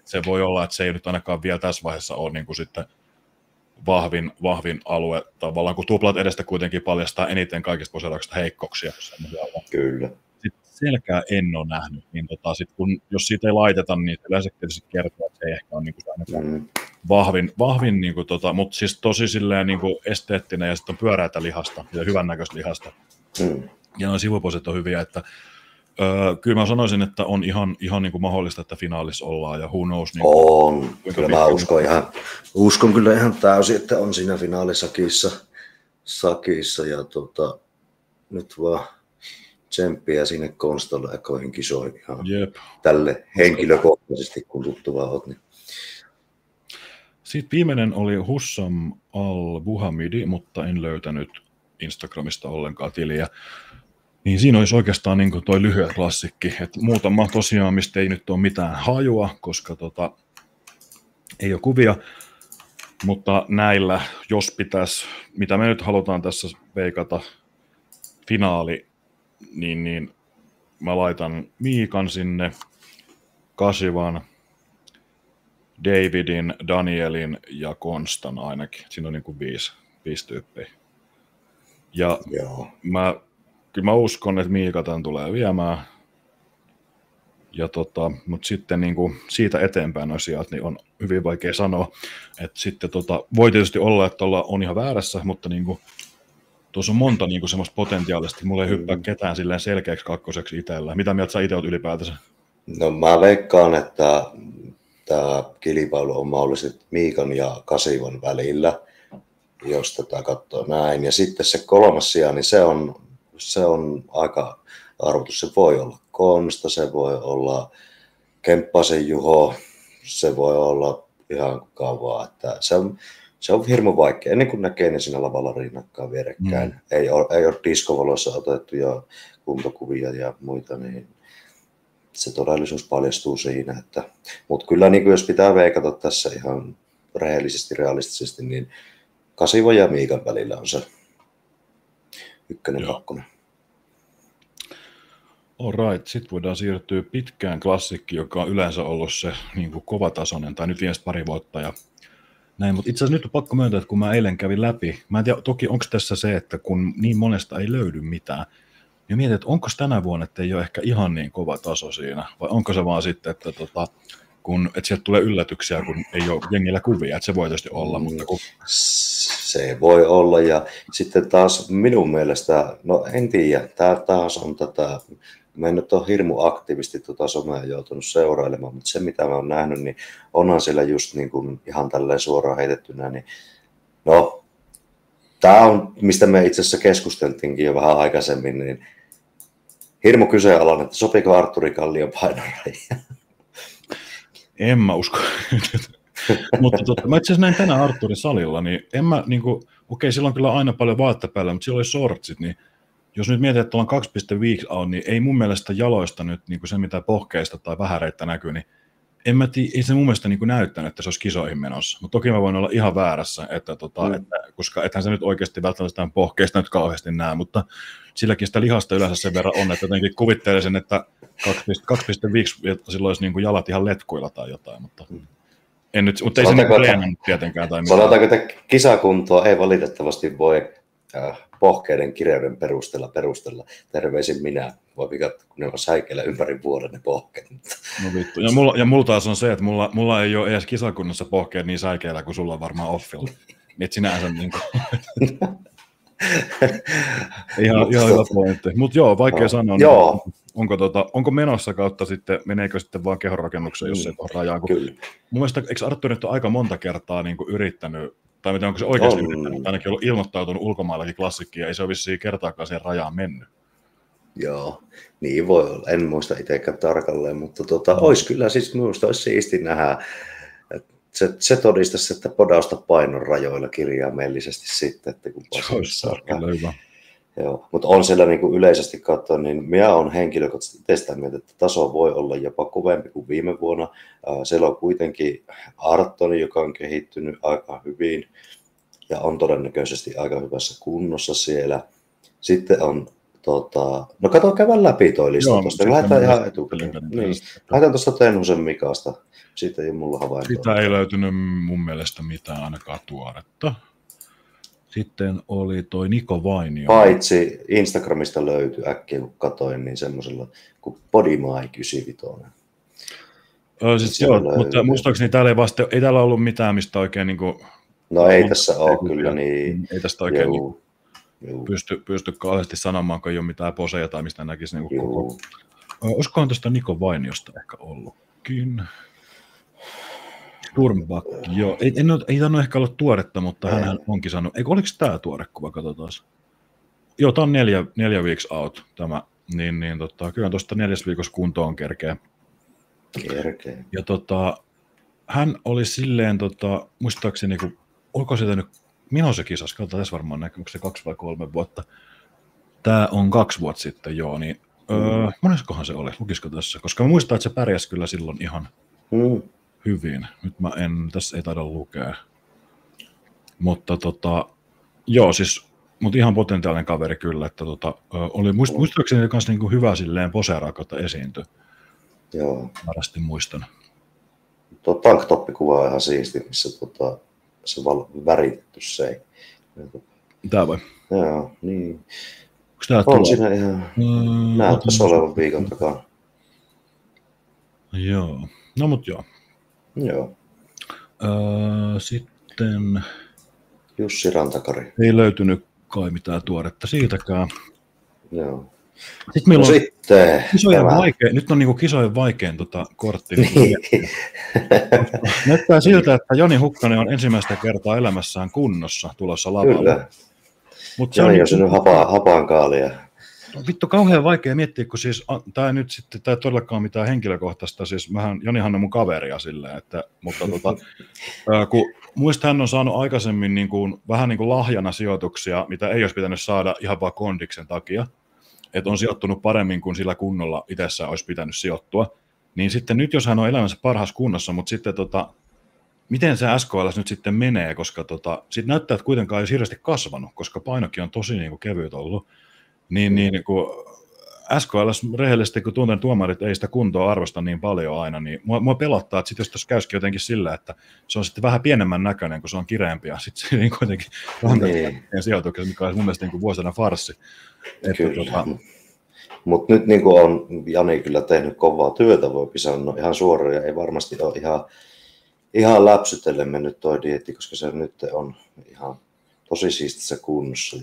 se voi olla, että se ei nyt ainakaan vielä tässä vaiheessa ole niin kuin sitten vahvin alue, tavallaan kun tuplat edestä kuitenkin paljastaa eniten kaikista poseerauksista heikkouksia. Kyllä. Selkää en ole nähnyt, niin jos siitä ei laiteta, niin yleensä tietysti kertoo, että se ei ehkä ole niin kuin vahvin niin kuin mutta siis tosi silleen niin kuin esteettinen ja sitten on pyöräitä lihasta ja hyvännäköistä lihasta. Ja nuo sivuposet on hyviä, että kyllä mä sanoisin, että on ihan niin kuin mahdollista, että finaalissa ollaan ja who knows. Niin on, kyllä mä uskon kyllä ihan täysin, että on siinä finaalisakissa ja nyt vaan tsemppiä sinne Konstalle ekoihin kisoihin ihan tälle henkilökohtaisesti, kun tuttua olet. Niin. Sitten viimeinen oli Hussam al-Buhamidi, mutta en löytänyt Instagramista ollenkaan tiliä. Niin siinä olisi oikeastaan niin toi lyhyt klassikki. Et muutama tosiaan, mistä ei nyt ole mitään hajua, koska ei ole kuvia. Mutta näillä, jos pitäisi, mitä me nyt halutaan tässä veikata, finaali, niin mä laitan Miikan sinne, Kasivan, Davidin, Danielin ja Konstan ainakin. Siinä on niin kuin viisi tyyppiä. Ja Joo. kyllä mä uskon, että Miika tämän tulee viemään. Ja mutta sitten niin kuin siitä eteenpäin asiat niin on hyvin vaikea sanoa. Että sitten voi tietysti olla, että on ihan väärässä, mutta niin kuin, tuossa on monta niin kuin semmoista potentiaalista. Mulla ei hyppää ketään silleen selkeäksi kakkoseksi itsellä. Mitä mieltä sä itse olet ylipäätänsä? No mä veikkaan, että tämä kilpailu on mahdollisesti Miikan ja Kasivan välillä, jos tätä katsoo näin. Ja sitten se kolmas sija, niin se on aika arvotus. Se voi olla Konsta, se voi olla Kemppasen Juho, se voi olla ihan kauan. Että se on hirmu vaikea. Ennen kuin näkee ne siinä lavalla rinnakkaan vierekkäin. Ei ole diskovaloissa otettuja kuntokuvia ja muita, niin se todellisuus paljastuu siinä. Mutta kyllä niin jos pitää veikata tässä ihan rehellisesti, realistisesti, niin Kasivan ja Miikan välillä on se ykkönen, kakkonen. Alright, sitten voidaan siirtyä pitkään klassikkiin, joka on yleensä ollut se niin kuin kovatasoinen, tai nyt viimeistä pari vuotta. Ja näin, mutta itse asiassa nyt on pakko myöntää, että kun mä eilen kävin läpi, mä en tiedä, toki onko tässä se, että kun niin monesta ei löydy mitään, niin mietin, että onko tänä vuonna, että ei ole ehkä ihan niin kova taso siinä, vai onko se vaan sitten, että että sieltä tulee yllätyksiä, kun ei ole jengillä kuvia, että se voi tietysti olla, mutta kun... Se voi olla, ja sitten taas minun mielestä, no en tiedä, tämä taas on tätä, mä en nyt ole hirmu aktiivisesti somea joutunut seurailemaan, mutta se mitä mä oon nähnyt, niin onhan siellä just niin kuin ihan tälleen suoraan heitettynä, niin no, tämä on, mistä me itse asiassa keskusteltiinkin jo vähän aikaisemmin, niin hirmu kyseenalainen, että sopiiko Artturi Kallion painoraja? En mä usko. Mutta mä itse asiassa näin tänään Artturin salilla, niin en mä niinku, okei, sillä on kyllä aina paljon vaatetta päällä, mutta sillä oli shortsit, niin jos nyt mietit, että ollaan 2.5 on, niin ei mun mielestä jaloista nyt niinku se, mitä pohkeista tai vähäreitä näkyy, niin ei se mun mielestä niinku näyttänyt, että se olisi kisoihin menossa. Mutta toki mä voin olla ihan väärässä, että koska ethän se nyt oikeasti välttämättä pohkeista nyt kauheasti näe, mutta silläkin sitä lihasta yleensä sen verran on, että jotenkin kuvittelisin, että 2.5 silloin olisi niinku jalat ihan letkuilla tai jotain, mutta... Mutta ei se nyt treenannut tietenkään. Tai sanotaanko, että kisakuntoa ei valitettavasti voi pohkeiden kireyden perustella. Terveisin minä. Voi katsoa, kun ne on säikeillä ympäri vuoden ne pohkeet. No vittu. Ja mulla taas on se, että mulla ei ole edes kisakunnassa pohkeet niin säikeillä kuin sulla on varmaan offilla. Niin sinänsä niin kuin... ihan hyvä pointti. Mutta joo, vaikea sanoa. Joo. Onko menossa kautta sitten, meneekö sitten vaan kehonrakennukseen, jos ei ole rajaa? Mun mielestä, eikö Artturi nyt ole aika monta kertaa niin kuin yrittänyt, tai miten onko se oikeasti yrittänyt, ainakin ollut ilmoittautunut ulkomaillakin klassikkiin, ei se ole vissiin kertaakaan siihen rajaan mennyt. Joo, niin voi olla. En muista itsekään tarkalleen, mutta olisi kyllä, siis minusta olisi siisti nähdä, se todistaisi, että podausta painon rajoilla kirjaimellisesti sitten, että kun se on kyllä hyvä. Joo, mutta on siellä niin kuin yleisesti katsoen, niin minä olen henkilökohtaisesti itse sitä mieltä, että taso voi olla jopa kovempi kuin viime vuonna. Siellä on kuitenkin Arttoni, joka on kehittynyt aika hyvin ja on todennäköisesti aika hyvässä kunnossa siellä. Sitten on, no kato käydään läpi toi lista tuosta, lähdetään ihan etukäteen. Niin. Lähdetään tuosta Tenhusen Mikasta, siitä ei mulla havaintoa. Sitä ei löytynyt mun mielestä mitään ainakaan tuoretta. Sitten oli toi Niko Vainio. Paitsi Instagramista löytyi äkkiä, kun katoin, niin semmoisella kuin Bodimai 95. Siis joo, mutta muistaakseni täällä ei täällä ollut mitään, mistä oikein... Niin kuin, no ei tässä ole kyllä niin... Ei tästä oikein niin, pysty kauheasti sanomaan, kun ei ole mitään poseja tai mistä näkisi niin koko... Olisikohan tuosta Niko Vainiosta ehkä ollutkin? Turmback, joo. Ei tainnut ehkä olla tuoretta, mutta hän onkin sanonut. Oliko tämä tuore kuva, katsotaan. Joo, tämä on 4 weeks out tämä. Kyllä tuosta 4 viikossa kuntoon kerkeä. Ja hän oli silleen, muistaakseni, oliko sitä nyt, milloin se kisas, katsotaan tässä varmaan näkyy, onko se 2 vai 3 vuotta. Tämä on 2 vuotta sitten, joo, niin moneskohan se oli, lukisiko tässä? Koska mä muistan, että se pärjäsi kyllä silloin ihan hyvin. Nyt tässä ei taida lukea. Mutta joo, siis, mutta ihan potentiaalinen kaveri kyllä, että oli muistaakseni kanssa niin hyvä silleen poseeraa kautta esiintyi. Joo. Varasti muistan. Tuo tanktoppi-kuva on ihan siisti, missä se väritetty se. Tää vai? Joo, niin. Onko tää On siinä ihan, näyttäisi olevan viikon takana. Joo, no mut joo. Joo. Sitten Jussi Rantakari. ei löytynyt kai mitään tuoretta siitäkään. Joo. Sitten meillä on sitten nyt on niinku kisojen vaikein kortti. Niin. Näyttää siltä, että Jani Hukkanen on ensimmäistä kertaa elämässään kunnossa tulossa lavalle. Kyllä. Mut Jani on syönyt hapaankaalia. Vittu, kauhean vaikea miettiä, kun siis tämä ei todellakaan mitään henkilökohtaista, siis Janihan on mun kaveria silleen, mutta kun muista hän on saanut aikaisemmin vähän niin kuin lahjana sijoituksia, mitä ei olisi pitänyt saada ihan vaan kondiksen takia, että on sijoittunut paremmin kuin sillä kunnolla itsessään olisi pitänyt sijoittua, niin sitten nyt jos hän on elämänsä parhaassa kunnossa, mutta sitten miten se SKL nyt sitten menee, koska sitten näyttää, että kuitenkaan ei hirveästi kasvanut, koska painokin on tosi niin kuin kevyt ollut, niin kun SKL rehellisesti, kun tunnen tuomarit ei sitä kuntoa arvosta niin paljon aina, niin mua pelottaa, että sit jos tässä käyskin jotenkin sillä, että se on sitten vähän pienemmän näköinen, kun se on kireempi, ja sitten se niin kuitenkin sijoituksia, mikä on mun mielestä niin vuosina farssi. Mutta nyt niin on Jani kyllä tehnyt kovaa työtä, voi sanoa ihan suoraan, ja ei varmasti ole ihan läpsytellen mennyt toi dieetti, koska se nyt on ihan tosi siistissä kunnossa.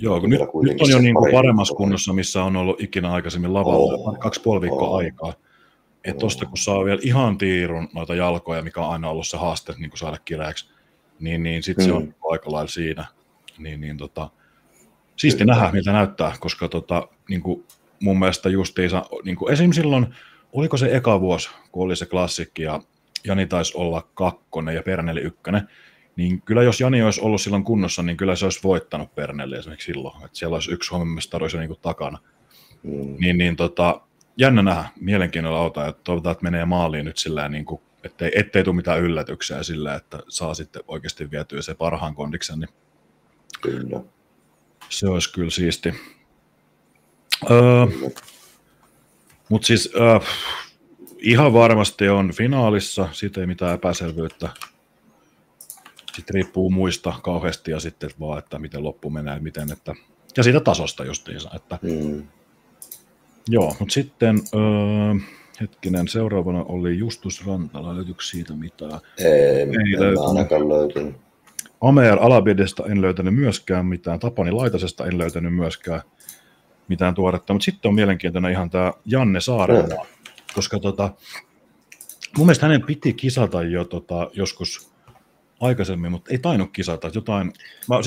Joo, kun nyt on jo niin kuin paremmassa kunnossa, missä on ollut ikinä aikaisemmin lavalla 2,5 viikkoa aikaa. Että tosta kun saa vielä ihan tiirun noita jalkoja, mikä on aina ollut se haaste niin kuin saada kireäksi, niin sitten se on aika lailla siinä. Siisti nähdä, miltä näyttää, koska niin kuin mun mielestä justiinsa, niin kuin esim. Silloin, oliko se eka vuosi, kun oli se klassikki ja Jani taisi olla 2 ja Perneli 1, niin kyllä jos Jani olisi ollut silloin kunnossa, niin kyllä se olisi voittanut Perneli esimerkiksi silloin, että siellä olisi 1 Suomen mestaruus jo niin kuin takana. Jännä nähdä, mielenkiinnolla auta, ja toivotaan, että menee maaliin nyt sillä niin kuin, ettei tule mitään yllätyksiä sillä, että saa sitten oikeasti vietyä se parhaan kondiksen, niin kyllä. Se olisi kyllä siisti. Mutta siis ihan varmasti on finaalissa, siitä ei mitään epäselvyyttä. Sitten riippuu muista kauheasti ja sitten vaan, että miten loppu menee, ja siitä tasosta justiinsa. Joo, mutta sitten seuraavana oli Justus Rantala, löytyykö siitä mitään? Ei ainakaan löytynyt. Amer Alabedesta en löytänyt myöskään mitään, Tapani Laitasesta en löytänyt myöskään mitään tuoretta, mutta sitten on mielenkiintoinen ihan tämä Janne Saarenmaa, koska mun mielestä hänen piti kisata jo joskus aikaisemmin, mutta ei tainnut kisata.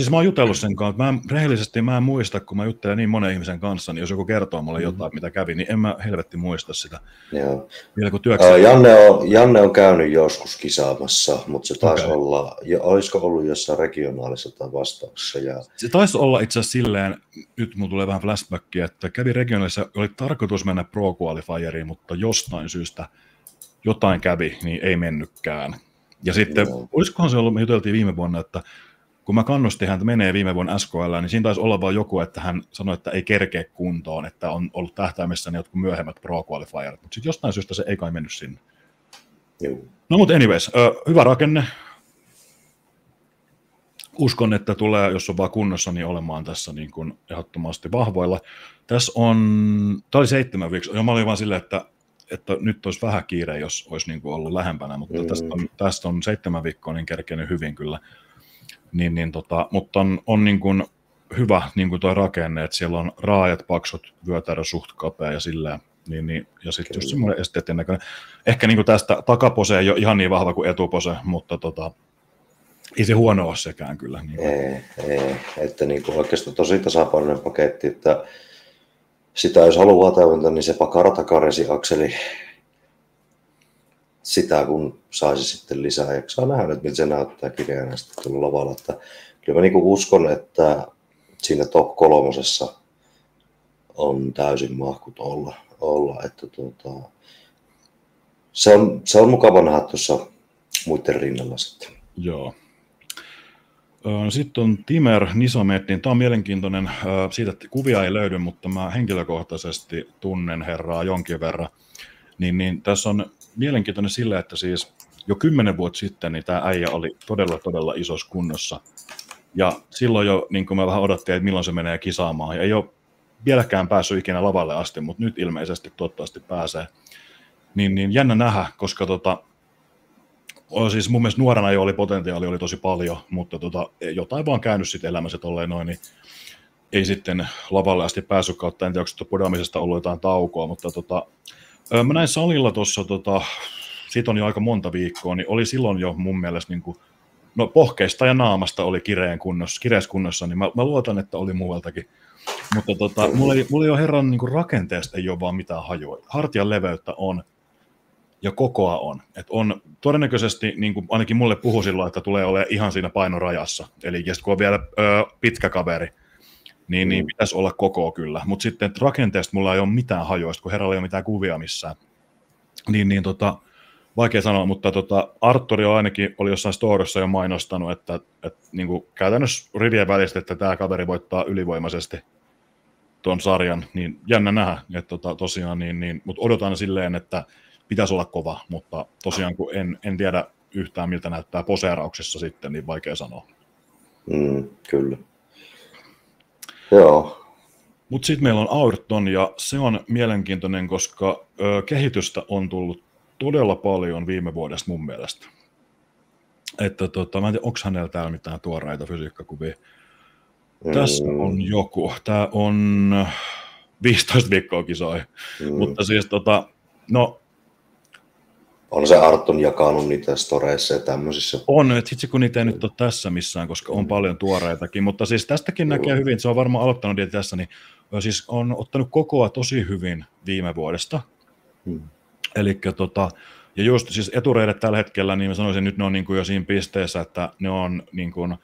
Mä oon jutellut sen kanssa, rehellisesti mä en muista, kun mä juttelen niin monen ihmisen kanssa, niin jos joku kertoo mulle jotain, mitä kävi, niin en mä helvetti muista sitä. Joo. Vielä kun Janne on käynyt joskus kisaamassa, mutta se taisi olla, olisiko ollut jossain regionaalisessa tai vastauksessa. Se taisi olla itse asiassa silleen, nyt mulla tulee vähän flashbackia, että kävi regionaalissa, oli tarkoitus mennä Pro Qualifieriin, mutta jostain syystä jotain kävi, niin ei mennytkään. Ja sitten, olisikohan se ollut, me juteltiin viime vuonna, että kun mä kannustin häntä menee viime vuonna SKL, niin siinä taisi olla vaan joku, että hän sanoi, että ei kerkeä kuntoon, että on ollut tähtäimessä ne jotkut myöhemmät Pro Qualifierit, mutta sitten jostain syystä se ei kai mennyt sinne. Joo. No mutta anyways, hyvä rakenne. Uskon, että tulee, jos on vaan kunnossa, niin olemaan tässä niin kuin ehdottomasti vahvoilla. Tämä oli 7 viikkoa, ja mä olin vaan silleen, että nyt olisi vähän kiire, jos olisi niin kuin ollut lähempänä, mutta tästä on 7 viikkoa niin kerkenyt hyvin kyllä. Mutta on niin kuin hyvä niin kuin tuo rakenne, että siellä on raajat, paksut, vyötärö, suht kapea ja silleen. Ja sitten just semmoinen esteettinen näköinen. Ehkä niin kuin tästä takapose ei ole ihan niin vahva kuin etupose, mutta ei se huono ole sekään kyllä. Niin ei, että niin kuin oikeastaan tosi tasapainoinen paketti, että sitä jos haluaa täydentää, niin se pakara-takaresi-akseli, sitä kun saisi sitten lisää, ja saa nähdä, että miltä se näyttää kireänä sitten tuolla lavalla. Että kyllä mä niin kuin uskon, että siinä top 3 on täysin mahkut olla. Että se on mukava nähdä tuossa muiden rinnalla sitten. Joo. Sitten on Timer Nisamet, niin tämä on mielenkiintoinen. Siitä kuvia ei löydy, mutta mä henkilökohtaisesti tunnen herraa jonkin verran. Niin tässä on mielenkiintoinen sillä, että siis jo 10 vuotta sitten niin tämä äijä oli todella, todella isossa kunnossa. Ja silloin jo niin me vähän odottiin, että milloin se menee kisaamaan. Ja ei ole vieläkään päässyt ikinä lavalle asti, mutta nyt ilmeisesti toivottavasti pääsee. Niin jännä nähdä, koska siis mun mielestä nuorena jo oli potentiaali oli tosi paljon, mutta jotain vaan käynyt sitten elämässä tolleen noin, niin ei sitten lavalle asti päässyt kautta, en tiedä, onko podaamisesta ollut jotain taukoa, mutta mä näin salilla tuossa, siitä on jo aika monta viikkoa, niin oli silloin jo mun mielestä niin kuin, no pohkeista ja naamasta oli kireessä kunnossa, niin mä luotan, että oli muualtakin. Mutta mulla ei ole herran niin kuin rakenteesta ei ole vaan mitään hajua. Hartian leveyttä on ja kokoa on. Et on todennäköisesti, niin kuin ainakin mulle puhui silloin, että tulee olemaan ihan siinä painorajassa. Eli kun on vielä pitkä kaveri, niin pitäisi olla kokoa kyllä. Mutta sitten rakenteesta mulla ei ole mitään hajoista, kun herralla ei ole mitään kuvia missään. Vaikea sanoa, mutta Arturi ainakin oli jossain storissa jo mainostanut, että niin kuin käytännössä rivien välistä, että tämä kaveri voittaa ylivoimaisesti tuon sarjan, niin jännä nähdä, että tosiaan, mutta odotan silleen, että pitäisi olla kova, mutta tosiaan kun en tiedä yhtään miltä näyttää poseerauksessa sitten, niin vaikea sanoa. Kyllä. Joo. Mutta sitten meillä on Ayrton, ja se on mielenkiintoinen, koska kehitystä on tullut todella paljon viime vuodesta mun mielestä. Että mä en tiedä, onko hänellä täällä mitään tuoreita fysiikkakuvia. Tässä on joku. Tämä on 15 viikkoa kisoi. Mutta siis no... On se Arton jakanut niitä storeissa ja tämmöisissä. On, että itse kun niitä ei nyt ole tässä missään, koska on paljon tuoreitakin. Mutta siis tästäkin näkee hyvin, että se on varmaan aloittanut niitä tässä, niin siis on ottanut kokoa tosi hyvin viime vuodesta. Elikkä ja just siis etureidet tällä hetkellä, niin mä sanoisin, nyt ne on niin kuin jo siinä pisteessä, että ne on niin kuin,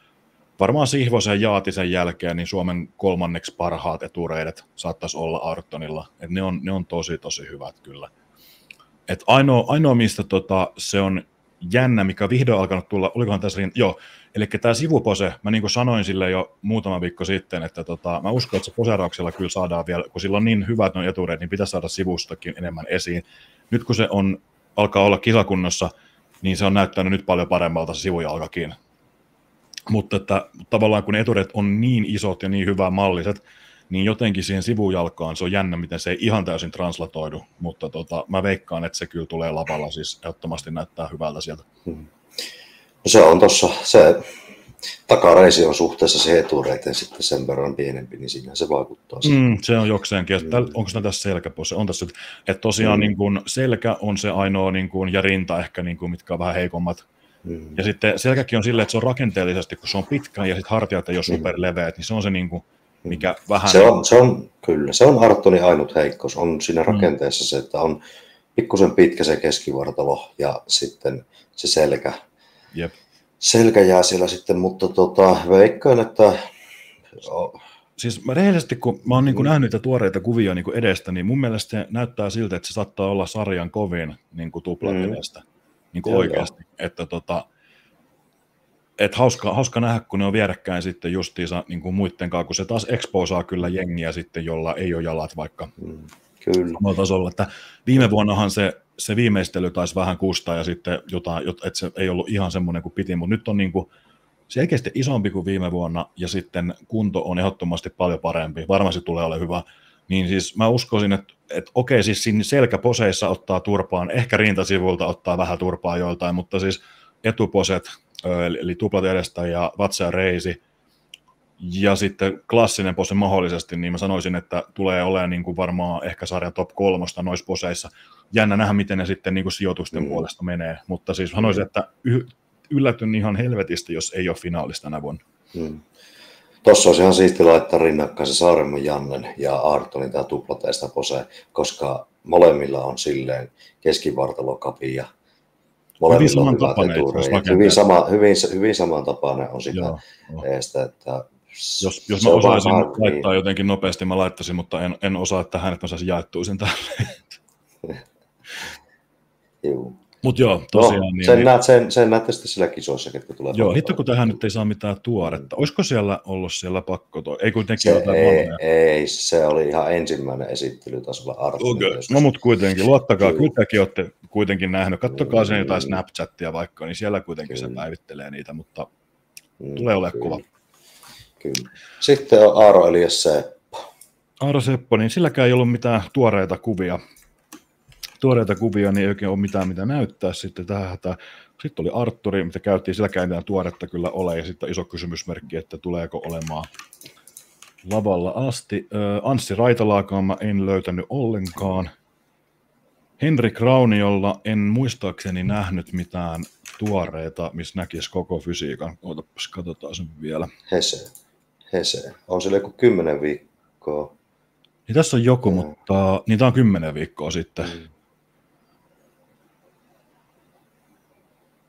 varmaan Sihvosen ja Jaatisen jälkeen niin Suomen 3. parhaat etureidet saattaisi olla Artonilla. Et ne on tosi hyvät kyllä. Et ainoa mistä se on jännä, mikä vihdoin alkanut tulla, olikohan tässä, eli tämä sivupose, mä niin kuin sanoin sille jo muutama viikko sitten, että mä uskon, että se poseerauksella kyllä saadaan vielä, kun sillä on niin hyvät nuo etureet, niin pitäisi saada sivustakin enemmän esiin. Nyt kun se alkaa olla kisakunnossa, niin se on näyttänyt nyt paljon paremmalta se sivujalkakin. Mutta että tavallaan kun etureet on niin isot ja niin hyvää malliset, niin jotenkin siihen sivujalkaan se on jännä, miten se ei ihan täysin translatoidu, mutta mä veikkaan, että se kyllä tulee lavalla, siis ehdottomasti näyttää hyvältä sieltä. Se on tuossa, se takareisi on suhteessa se etureiteen sitten sen verran pienempi, niin siinä se vaikuttaa. Se on jokseenkin, onko se tässä selkäpose? On tässä, että tosiaan niin kun selkä on se ainoa, niin kun, ja rinta ehkä, niin kun, mitkä on vähän heikommat. Ja sitten selkäkin on silleen, että se on rakenteellisesti, kun se on pitkä ja sitten hartiat ei ole superleveät, niin se on se niin kuin, mikä vähän... Se on Artonin ainut heikkous. On siinä rakenteessa se, että on pikkusen pitkä se keskivartalo ja sitten se selkä. Jep. Selkä jää siellä sitten, mutta veikkaan, että... Siis mä rehellisesti, kun mä oon niin kuin nähnyt niitä tuoreita kuvia niin kuin edestä, niin mun mielestä se näyttää siltä, että se saattaa olla sarjan kovin niin kuin tuplat edestä. Niin kuin oikeasti. Että hauska nähdä, kun ne on vierekkäin sitten justiinsa niin kuin muitten kanssa, kun se taas exposaa kyllä jengiä sitten, jolla ei ole jalat vaikka samalla tasolla. Että viime vuonnahan se viimeistely taisi vähän kustaa ja sitten jotain, että se ei ollut ihan semmoinen kuin piti, mutta nyt on niin kuin selkeästi isompi kuin viime vuonna ja sitten kunto on ehdottomasti paljon parempi. Varmasti tulee olemaan hyvä. Niin siis mä uskoisin, että okei, siis siinä selkäposeissa ottaa turpaan, ehkä rintasivulta ottaa vähän turpaa joiltain, mutta siis etuposet, eli tuplat edestä ja vatsa ja reisi, ja sitten klassinen pose mahdollisesti, niin mä sanoisin, että tulee olemaan niin kuin varmaan ehkä sarjan top 3 noissa poseissa. Jännä nähdä, miten ne sitten niin kuin sijoitusten puolesta menee, mutta siis sanoisin, että yllätyn ihan helvetistä, jos ei ole finaalista tänä vuonna. Tuossa olisi ihan siisti laittaa rinnakkain se Saarenman Jannen ja Artonin tämä tuplateista pose, koska molemmilla on silleen keskivartalokapi ja molemmilla on hyvät etureijat. Hyvin samantapainen on sitä eestä, että jos mä osaisin laittaa jotenkin nopeasti, mä laittaisin, mutta en osaa tähän, että mä saisin jaettua sen tälle. Joo. Mutta joo, tosiaan. Sen näette sitten sillä kisoissa, ketkä tulee. Joo, hitto kun tähän nyt ei saa mitään tuoretta. Olisiko siellä ollut siellä pakko Ei kun nekin ei, se oli ihan ensimmäinen esittely tasolla Artonilla. Okay. No mutta kuitenkin, luottakaa, kyllä tekin olette kuitenkin nähnyt. Kattokaa sen jotain Snapchattia vaikka, niin siellä kuitenkin se päivittelee niitä, mutta tulee olemaan kova. Kyllä. Sitten on Aaro Elias Seppo. Aaro Seppo, niin silläkään ei ollut mitään tuoreita kuvia, niin ei oikein ole mitään mitä näyttää sitten tähän hätään. Sitten oli Artturi, mitä käytiin, silläkään ei mitään tuoretta kyllä ole, ja sitten iso kysymysmerkki, että tuleeko olemaan lavalla asti. Anssi Raitalaakaan mä en löytänyt ollenkaan. Henrik Rauniolla en muistaakseni nähnyt mitään tuoreita, missä näkisi koko fysiikan. Ootapas, katsotaan sen vielä. Hese. On sillä joku 10 viikkoa. Niin tässä on joku, mutta niitä on 10 viikkoa sitten.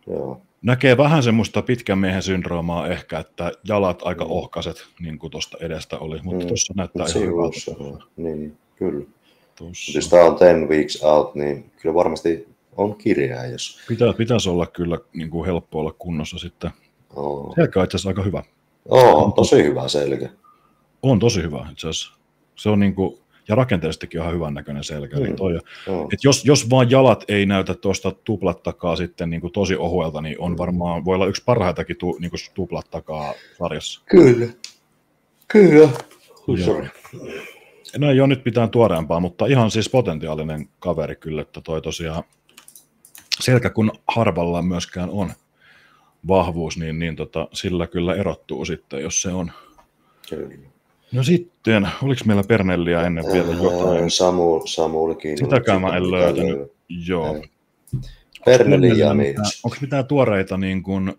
Joo. Näkee vähän semmoista pitkän miehen syndroomaa ehkä, että jalat aika ohkaiset, niin kuin tuosta edestä oli, mutta tuossa näyttää ihan hyvältä. Niin, kyllä. Jos tämä on 10 weeks out, niin kyllä varmasti on kireää. Jos... Pitäisi olla kyllä niin kuin helppo olla kunnossa sitten. Selkä on itse asiassa aika hyvä. Tosi hyvä selkä. On tosi hyvä itse asiassa. Se on niin kuin, ja rakenteellisestikin ihan hyvän näköinen selkä. Et jos vaan jalat ei näytä tuosta tuplat takaa sitten niin kuin tosi ohuelta, niin on varmaan, voi olla yksi parhaitakin niin kuin tuplat takaa sarjassa. Kyllä. No ei ole nyt mitään tuoreempaa, mutta ihan siis potentiaalinen kaveri kyllä, että toi tosiaan selkä kun harvalla myöskään on vahvuus, niin sillä kyllä erottuu sitten, jos se on. Kyllä. No sitten, oliko meillä Pernelliä ennen vielä jotain? Samulikin. Sitäkään mä en löytänyt. Joo. Pernelli ja onko mitään tuoreita niin kuin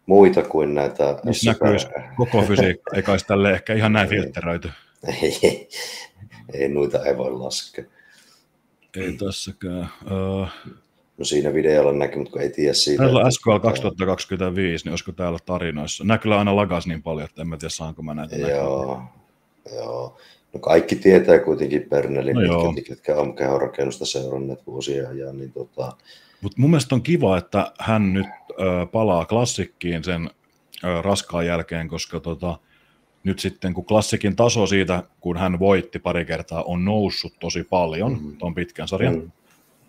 muita kuin näitä? Missä näkyisi koko fysiikka, eikä olisi tälle ehkä ihan näin filtteröity. Ei noita ei voi laskea. Ei tässäkään. No siinä videolla näkyy, mutta ei tiedä siitä. Täällä on SQL 2025, niin olisiko täällä tarinoissa? Nää kyllä aina lagas niin paljon, että en mä tiedä saanko mä näitä Joo. No kaikki tietää kuitenkin Pernelin, ketkä on kehonrakennusta seuranneet vuosia. Niin Mutta mun mielestä on kiva, että hän nyt palaa klassikkiin sen raskaan jälkeen, koska nyt sitten kun klassikin taso siitä, kun hän voitti pari kertaa, on noussut tosi paljon tuon pitkän sarjan,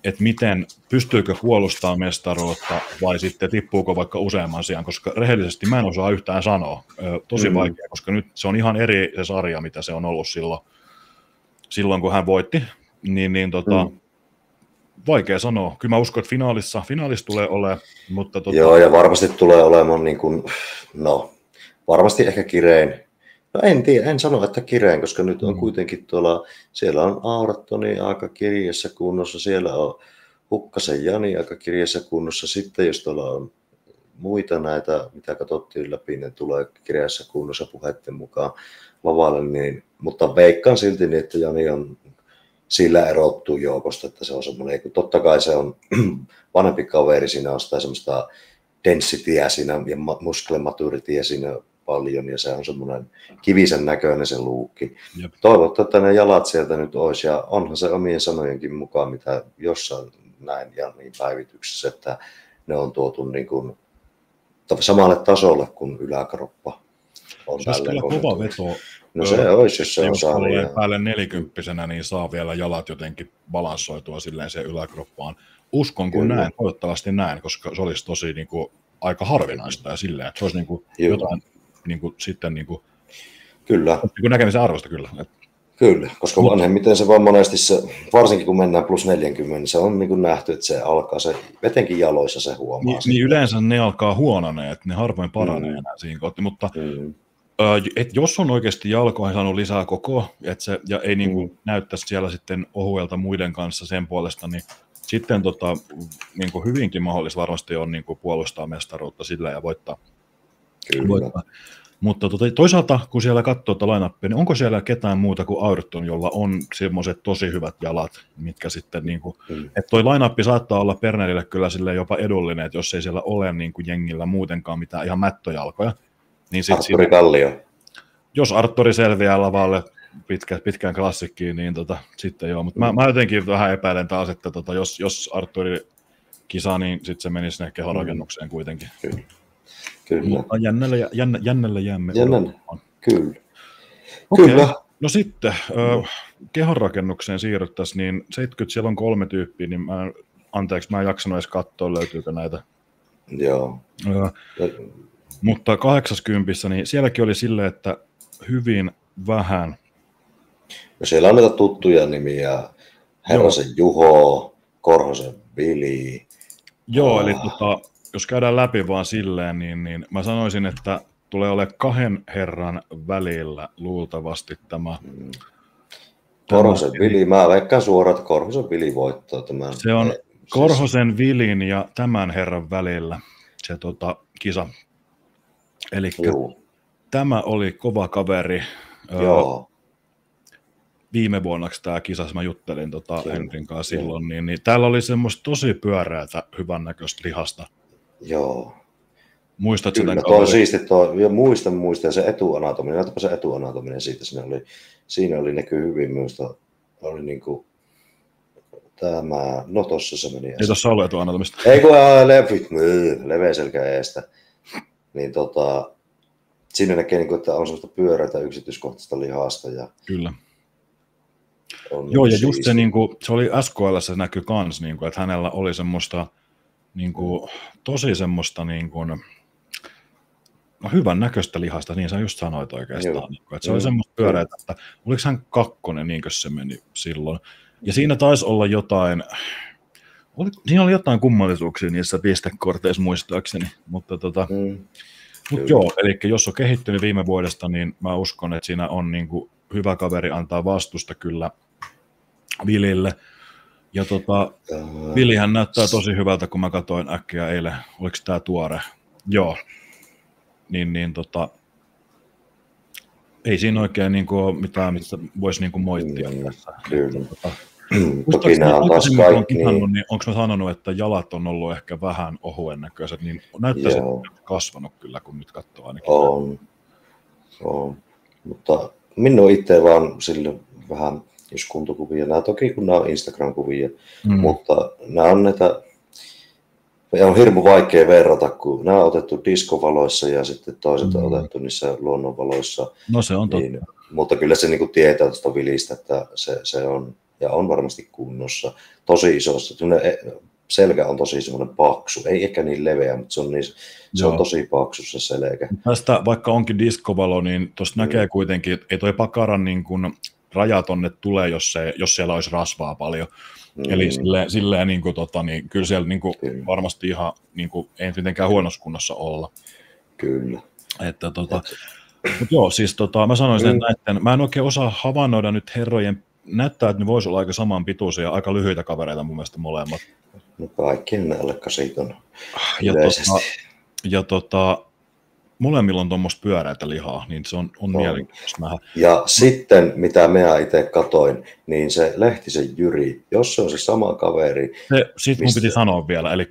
että miten, pystyykö puolustamaan mestaruutta vai sitten tippuuko vaikka useamman sijaan, koska rehellisesti mä en osaa yhtään sanoa. Tosi vaikea, koska nyt se on ihan eri se sarja, mitä se on ollut silloin kun hän voitti, vaikea sanoa. Kyllä mä uskon, että finaalissa tulee olemaan, mutta Joo, ja varmasti tulee olemaan niin kuin, varmasti ehkä kirein. No en tiedä, en sano, että kirein, koska nyt on kuitenkin siellä on Aurattoni aika kirjassa kunnossa, siellä on Hukkasen Jani aika kirjassa kunnossa, sitten jos tuolla on muita näitä, mitä katsottiin läpi, ne tulee kirjassa kunnossa puheiden mukaan Vavalle, niin, mutta veikkaan silti niin, että Jani on sillä erottuu joukosta, että se on semmoinen, kun totta kai se on vanhempi kaveri, siinä on sitä semmoista densityä siinä ja muskelematuritiä siinä paljon, ja se on semmoinen kivisen näköinen se luukki. Toivottavasti, että ne jalat sieltä nyt olisi, ja onhan se omien sanojenkin mukaan, mitä jossain näin ja niin päivityksessä, että ne on tuotu niin kuin samalle tasolle kuin yläkroppa. Se olisi kyllä kova veto. No se olisi, jos se osaa. Jos päälle 40-vuotiaana, niin saa vielä jalat jotenkin balanssoitua silleen se yläkroppaan. Uskon kun näin, toivottavasti näin, koska se olisi tosi niin kuin, aika harvinaista ja silleen, että se olisi niin kuin, jotain niin kuin, sitten niin kuin, kyllä. Niin näkemisen arvosta kyllä. Kyllä, koska vanhemmiten se vaan monesti se, varsinkin kun mennään plus 40, niin se on niin kuin nähty, että se alkaa se, etenkin jaloissa se huomaa. Niin yleensä ne alkaa huononee, että ne harvoin paranee enää siinä kohti, mutta et jos on oikeasti jalkoihin saanut lisää kokoa, ja ei niin kuin näyttäisi siellä sitten ohuelta muiden kanssa sen puolesta, niin sitten niin kuin hyvinkin mahdollista varmasti on niin kuin puolustaa mestaruutta sillä ja voittaa. Kyllä. Mutta toisaalta, kun siellä katsoo line-upia, niin onko siellä ketään muuta kuin Ayrton, jolla on semmoiset tosi hyvät jalat, mitkä sitten, niin kuin, että toi line-up saattaa olla Pernelille kyllä sille jopa edullinen, että jos ei siellä ole niin kuin jengillä muutenkaan mitään ihan mättöjalkoja. Niin Artturi Kallio. Jos Artturi selviää lavalle pitkään klassikkiin, niin sitten joo, mutta mä jotenkin vähän epäilen taas, että jos Artturi kisaa, niin sitten se menisi sinne kehonrakennukseen kuitenkin. Kyllä. Jännällä jäämme. Kyllä. Okay. Kyllä. No sitten, kehonrakennukseen siirryttäisiin, niin 70 siellä on 3 tyyppiä, niin mä en jaksanut edes katsoa, löytyykö näitä. Joo. Mutta 80, niin sielläkin oli silleen, että hyvin vähän. No siellä on näitä tuttuja nimiä, Herrasen Juho, Korhosen Vili. Joo, eli jos käydään läpi vaan silleen, niin mä sanoisin, että tulee olemaan 2 herran välillä luultavasti tämä. Korhosen Vili, mä veikkaan suoraan, että Korhosen Vili voittaa tämän. Se on Korhosen Vilin ja tämän herran välillä se kisa. Eli tämä oli kova kaveri. Joo. Viime vuonna tämä kisassa, mä juttelin Henrin kanssa silloin, niin täällä oli semmoista tosi pyöreätä, hyvännäköistä lihasta. Joo. Muistatko sitä? Kyllä, tuo on siisti, muistan se etuanatominen, näytäpä se etuanatominen siitä, siinä oli näkyy hyvin, minusta oli niinku tämä, no tossa se meni. Ei tossa ollut etuanatomista. Ei kun leveä selkä eestä, niin siinä näkee, niinku, että on semmoista pyöreätä yksityiskohtaista lihasta. Ja kyllä. Joo, ja just se, niinku, se oli SKL:ssä se näkyy kans, niinku, että hänellä oli semmoista niinku, tosi semmoista niinku, no, hyvän näköistä lihasta, niin sä just sanoit oikeastaan. Niinku, että se oli semmoista pyöreätä, että oliko hän 2, niinkö se meni silloin. Ja siinä taisi olla jotain, siinä oli jotain kummallisuuksia niissä pistekorteissa muistaakseni, mutta joo, eli jos on kehittynyt viime vuodesta, niin mä uskon, että siinä on niinku hyvä kaveri antaa vastusta kyllä Vilille. Ja Vilihän näyttää tosi hyvältä, kun mä katsoin äkkiä eilen, oliko tää tuore? Joo. Niin ei siinä oikein niinku ole mitään, mistä voisi niinku moittia tässä. Kyllä. Toki nämä on taas kaikki. Niin onko mä sanonut, että jalat on ollut ehkä vähän ohuen näköiset, niin näyttäisi, että kasvanut kyllä, kun nyt katsoo ainakin. On. Mutta minun itse vaan sille vähän, jos kuntokuvia, nämä toki kun nämä on Instagram-kuvia, mutta nämä on näitä, on hirmu vaikea verrata, kun nämä on otettu diskovaloissa ja sitten toiset on otettu niissä luonnonvaloissa. No se on totta. Niin, mutta kyllä se niinku tietää tuosta Vilistä, että se on, ja on varmasti kunnossa, tosi isossa. Selkä on tosi semmoinen paksu, ei ehkä niin leveä, mutta se on tosi paksu se selkä. Tästä vaikka onkin diskovalo, niin tuosta näkee kuitenkin, ei toi pakaran niin kuin raja tonne tulee, jos siellä olisi rasvaa paljon. Eli silleen niin kuin, niin kyllä siellä niin kuin, varmasti ihan niin kuin, ei mitenkään huonossa kunnossa olla. Kyllä. Että, mutta joo, siis mä sanoisin, että näitten, mä en oikein osaa havainnoida nyt herrojen, näyttää, että ne voisi olla aika saman pituisia ja aika lyhyitä kavereita mun mielestä molemmat. No kaikki alle 8 on ja molemmilla on tuommoista pyöreätä lihaa, niin se on mielenkiintoista nähdä. Ja sitten, mitä minä itse katoin, niin se Lehtisen Jyri, jos se on se sama kaveri. Sitten mun piti sanoa vielä, eli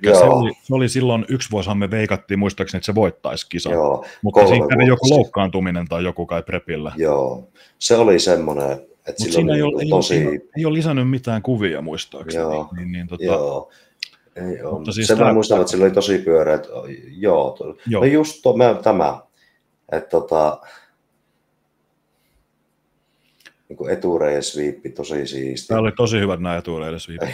se oli silloin 1 vuosihan me veikattiin muistaakseni, että se voittaisi kisan. Mutta siinä kävi joku loukkaantuminen tai joku kai prepillä. Joo, se oli semmoinen, että silloin ei ole lisännyt mitään kuvia muistaakseni. Joo. Ei ole. Mutta siis mä muistan, että sillä oli tosi pyöreät. Joo. No just tämä, että niin etureiden sviippi, tosi siisti. Tämä oli tosi hyvät nämä etureiden sviipit.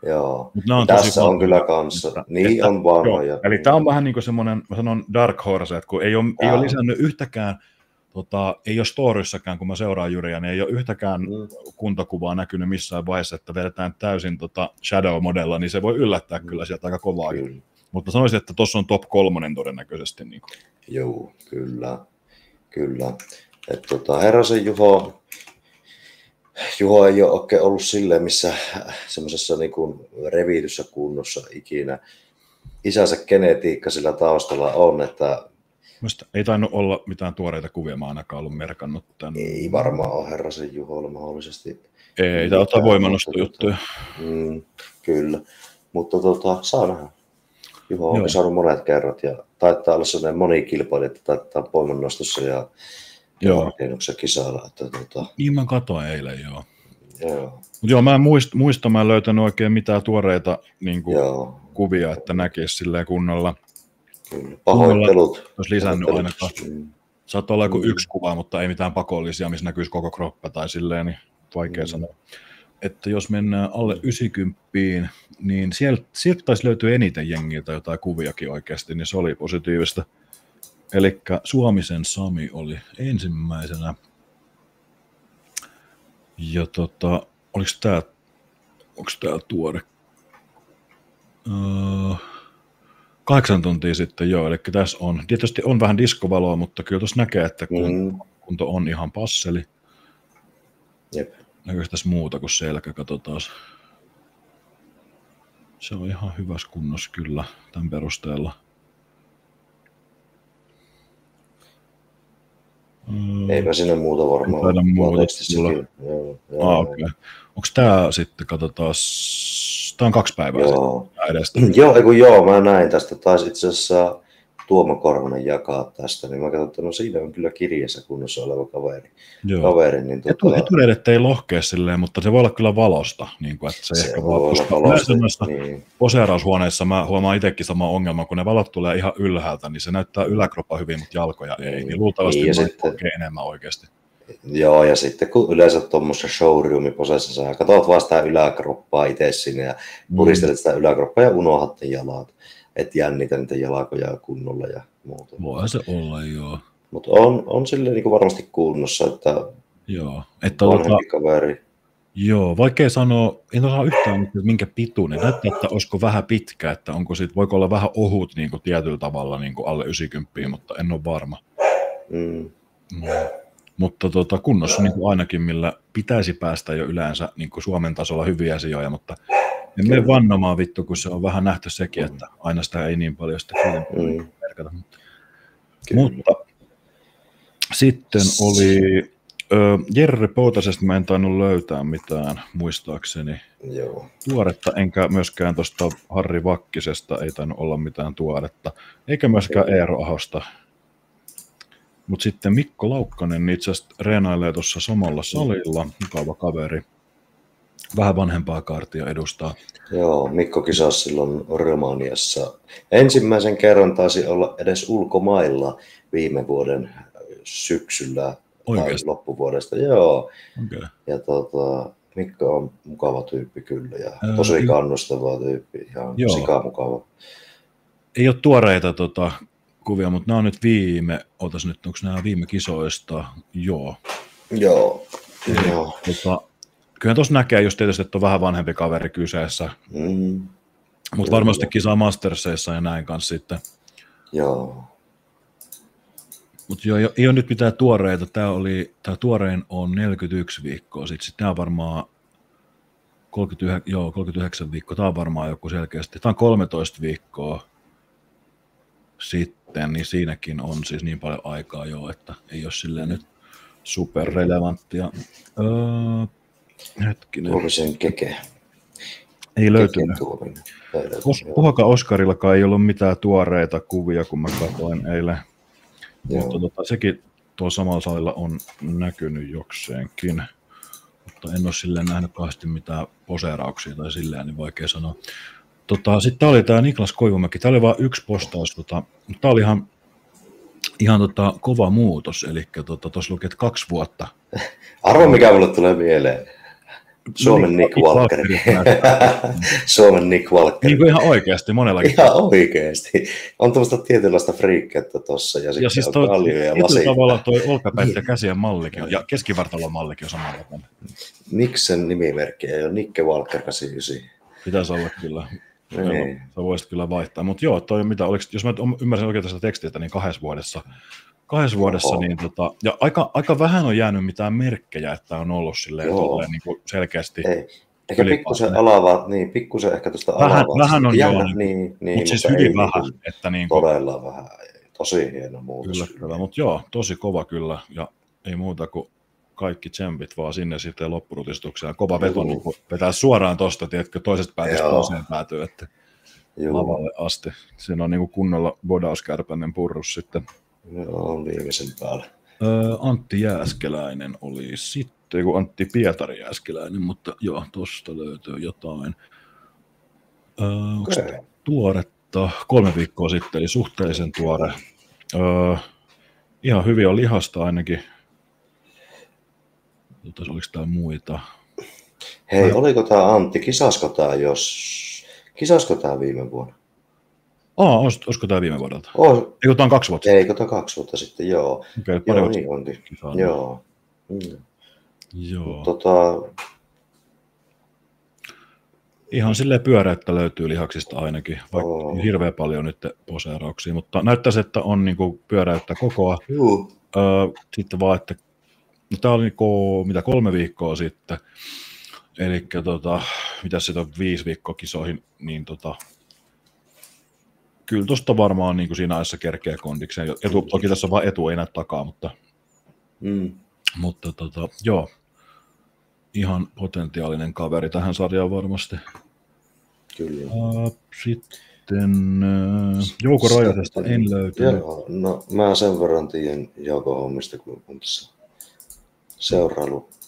Joo. Tässä on kyllä kanssa. Niin on vanhoja. Eli tämä on vähän niin kuin semmoinen, mä sanon dark horse, että kun ei ole lisännyt yhtäkään, ei ole storyssäkään, kun mä seuraan Jyriä, niin ei ole yhtäkään kuntokuvaa näkynyt missään vaiheessa, että vedetään täysin shadow-modella, niin se voi yllättää kyllä sieltä aika kovaa. Mutta sanoisin, että tuossa on top 3 todennäköisesti. Niin kuin. Joo, kyllä. Herrasen Juho ei ole oikein ollut silleen, missä semmoisessa niin kuin reviityssä kunnossa ikinä. Isänsä genetiikka sillä taustalla on, että ei tainnut olla mitään tuoreita kuvia, mä ainakaan ollut merkannut tämän. Ei varmaan ole Herrasen Juholla mahdollisesti. Ei, tämä ottaa voimannostojuttuja. Kyllä, mutta saa nähdä. Juho on saanut monet kerrat ja taitaa olla sellainen monikilpailija, että taitaa voimannostossa ja rakennuksessa kisailla. Niin mä katsoin eilen, joo. Mutta mä en muista, mä en löytänyt oikein mitään tuoreita niin kuin, kuvia, että näkisi silleen kunnolla. Kyllä. Pahoittelut. Olisi lisännyt ainakaan. Saattaa olla joku 1 kuva, mutta ei mitään pakollisia, missä näkyisi koko kroppa tai silleen, niin vaikea sanoa. että jos mennään alle 90, niin sieltä taisi löytyä eniten jengiltä jotain kuviakin oikeasti, niin se oli positiivista. Eli Suomisen Sami oli ensimmäisenä. Ja onko tää tuore? 8 tuntia sitten, joo, eli tässä on. Tietysti on vähän diskovaloa, mutta kyllä tuossa näkee, että kunto on ihan passeli. Jep. Näkyykö tässä muuta kuin selkä, katsotaan. Se on ihan hyvässä kunnossa kyllä tämän perusteella. Eipä sinne muuta varmaan. Okay. Onko tämä sitten, katsotaan, tämä on 2 päivää edestä. Joo, mä näin tästä. Taisi itse asiassa Tuomo Korhonen jakaa tästä, niin mä katsoin, että no siinä on kyllä kirjassa kunnossa oleva kaveri niin Etureidet ei lohkea silleen, mutta se voi olla kyllä valosta. Niin kuin, että se ehkä voi olla niin. Poseeraushuoneissa mä huomaan itsekin sama ongelma, kun ne valot tulee ihan ylhäältä, niin se näyttää yläkroppa hyvin, mutta jalkoja ei. Niin luultavasti lohkee enemmän oikeasti. Joo, ja sitten kun yleensä tuommoisessa showroomiposessa sä katsot vaan sitä yläkroppaa itse sinne ja puristelet sitä yläkroppaa ja unohdat ne jalat. Et jännitä niitä jalkoja kunnolla ja muuta. Voihan se olla, joo. Mutta on silleen niin varmasti kunnossa, että joo, että vanhempi kaveri. Joo, vaikea sanoa, en osaa yhtään minkä pituinen. Näyttää, että olisiko vähän pitkä, että voiko olla vähän ohut niin kuin tietyllä tavalla niin kuin alle 90, mutta en ole varma. Mutta kunnossa niin kuin ainakin, millä pitäisi päästä jo yleensä niin kuin Suomen tasolla hyviä sijoja, mutta en mene vannomaan vittu, kun se on vähän nähty sekin, että aina sitä ei niin paljon sitä merkata. Mutta sitten oli Jerry Poutasesta, mä en tainnut löytää mitään muistaakseni tuoretta, enkä myöskään tuosta Harri Vakkisesta ei tainnut olla mitään tuoretta, eikä myöskään Eero Ahosta. Mutta sitten Mikko Laukkanen itse asiassa reenailee tuossa samalla salilla, mukava kaveri. Vähän vanhempaa kaartia edustaa. Joo, Mikko kisasi silloin Romaniassa. Ensimmäisen kerran taisi olla edes ulkomailla viime vuoden syksyllä tai loppuvuodesta. Joo. Okay. Ja Mikko on mukava tyyppi kyllä ja tosi kannustava tyyppi, ihan sikamukava. Ei ole tuoreita kuvia, mutta nämä on nyt onko nämä viime kisoista? Joo. Kyllä tuossa näkee just tietysti, että on vähän vanhempi kaveri kyseessä. Mutta varmasti kisaa Mastersseissa ja näin kanssa sitten. Joo. Mutta ei ole nyt mitään tuoreita. Tämä tuorein on 41 viikkoa. Sitten tämä on varmaan 39 viikkoa. Tämä on varmaan joku selkeästi. Tämä on 13 viikkoa sitten, niin siinäkin on siis niin paljon aikaa jo, että ei ole silleen nyt superrelevanttia. Hetkinen. Tuomisen keke. Ei löytynyt. Puhaka Oskarillakaan ei ollut mitään tuoreita kuvia, kun mä katsoin eilen. Mutta sekin tuolla samalla salilla on näkynyt jokseenkin. Mutta en ole silleen nähnyt kauheasti mitään poseerauksia tai silleen, niin vaikea sanoa. Sitten oli tämä Niklas Koivumäki. Tämä oli vain yksi postaus. Tämä oli ihan kova muutos. Eli tuossa luki, että 2 vuotta. Arvo, mikä mulle tulee mieleen. Suomen Nick Walker. Suomen Nick Walker. Niin kuin ihan oikeasti, monellakin. Ihan oikeasti. On tuollaista tietynlaista friikkettä tuossa. Ja siis tavallaan toi olkapäät ja käsien mallikin ja keskivartalon mallikin on samalla. Niksen nimimerkki ei ole Nikke Walker 89. Pitäisi olla kyllä. Sä voisit kyllä vaihtaa. Mutta joo, toi mitä, jos mä ymmärsin oikein tästä tekstistä, niin 2 vuodessa. 2 vuodessa, niin ja aika vähän on jäänyt mitään merkkejä, että on ollut silleen niin kuin selkeästi. Ehkä pikkusen alavaa, niin pikkusen ehkä tuosta alavaa. Vähän on joo, niin, mutta siis hyvin vähän. Että niin kuin, todella vähän, tosi hieno muutos. Yllättävää, mutta joo, tosi kova kyllä, ja ei muuta kuin kaikki tsempit vaan sinne sitten loppurutistukseen. Kova veto, niin vetää suoraan tuosta, tiedätkö, toisesta päätöstä toiseen päätyy, että lavalle asti. Siinä on niin kuin kunnolla bodauskärpäinen purrus sitten. Joo, viimeisen päällä. Antti Jääskeläinen oli sitten, kun Antti Pietari Jääskeläinen, mutta joo, tuosta löytyy jotain. Okay. Tuoretta 3 viikkoa sitten, eli suhteellisen tuore. Ihan hyvin on lihasta ainakin. Oliko täällä muita? Hei, oliko tämä Antti, kisasko tämä viime vuonna? Olisiko tämä viime vuodelta? Eikö tämä on 2 vuotta? Eikö tämä 2 vuotta sitten, joo. Okay, joo, niin onkin. Joo. Joo. Ihan silleen pyöräyttä löytyy lihaksista ainakin, vaikka hirveän paljon nyt poseerauksia, mutta näyttäisi, että on niinku pyöräyttä kokoa. Sitten vaan, että no, tämä oli mitä 3 viikkoa sitten, eli mitä siitä on 5 viikkoa kisoihin, niin kyllä tuosta varmaan niin kuin siinä ajassa kerkeä kondikseen. Toki tässä on vain etu, ei näy takaa, mutta joo, ihan potentiaalinen kaveri tähän sarjaan varmasti. Kyllä. Sitten Jouko Rajasesta en löytynyt. Joo, no mä sen verran tiedän Jouko hommista, kun on tässä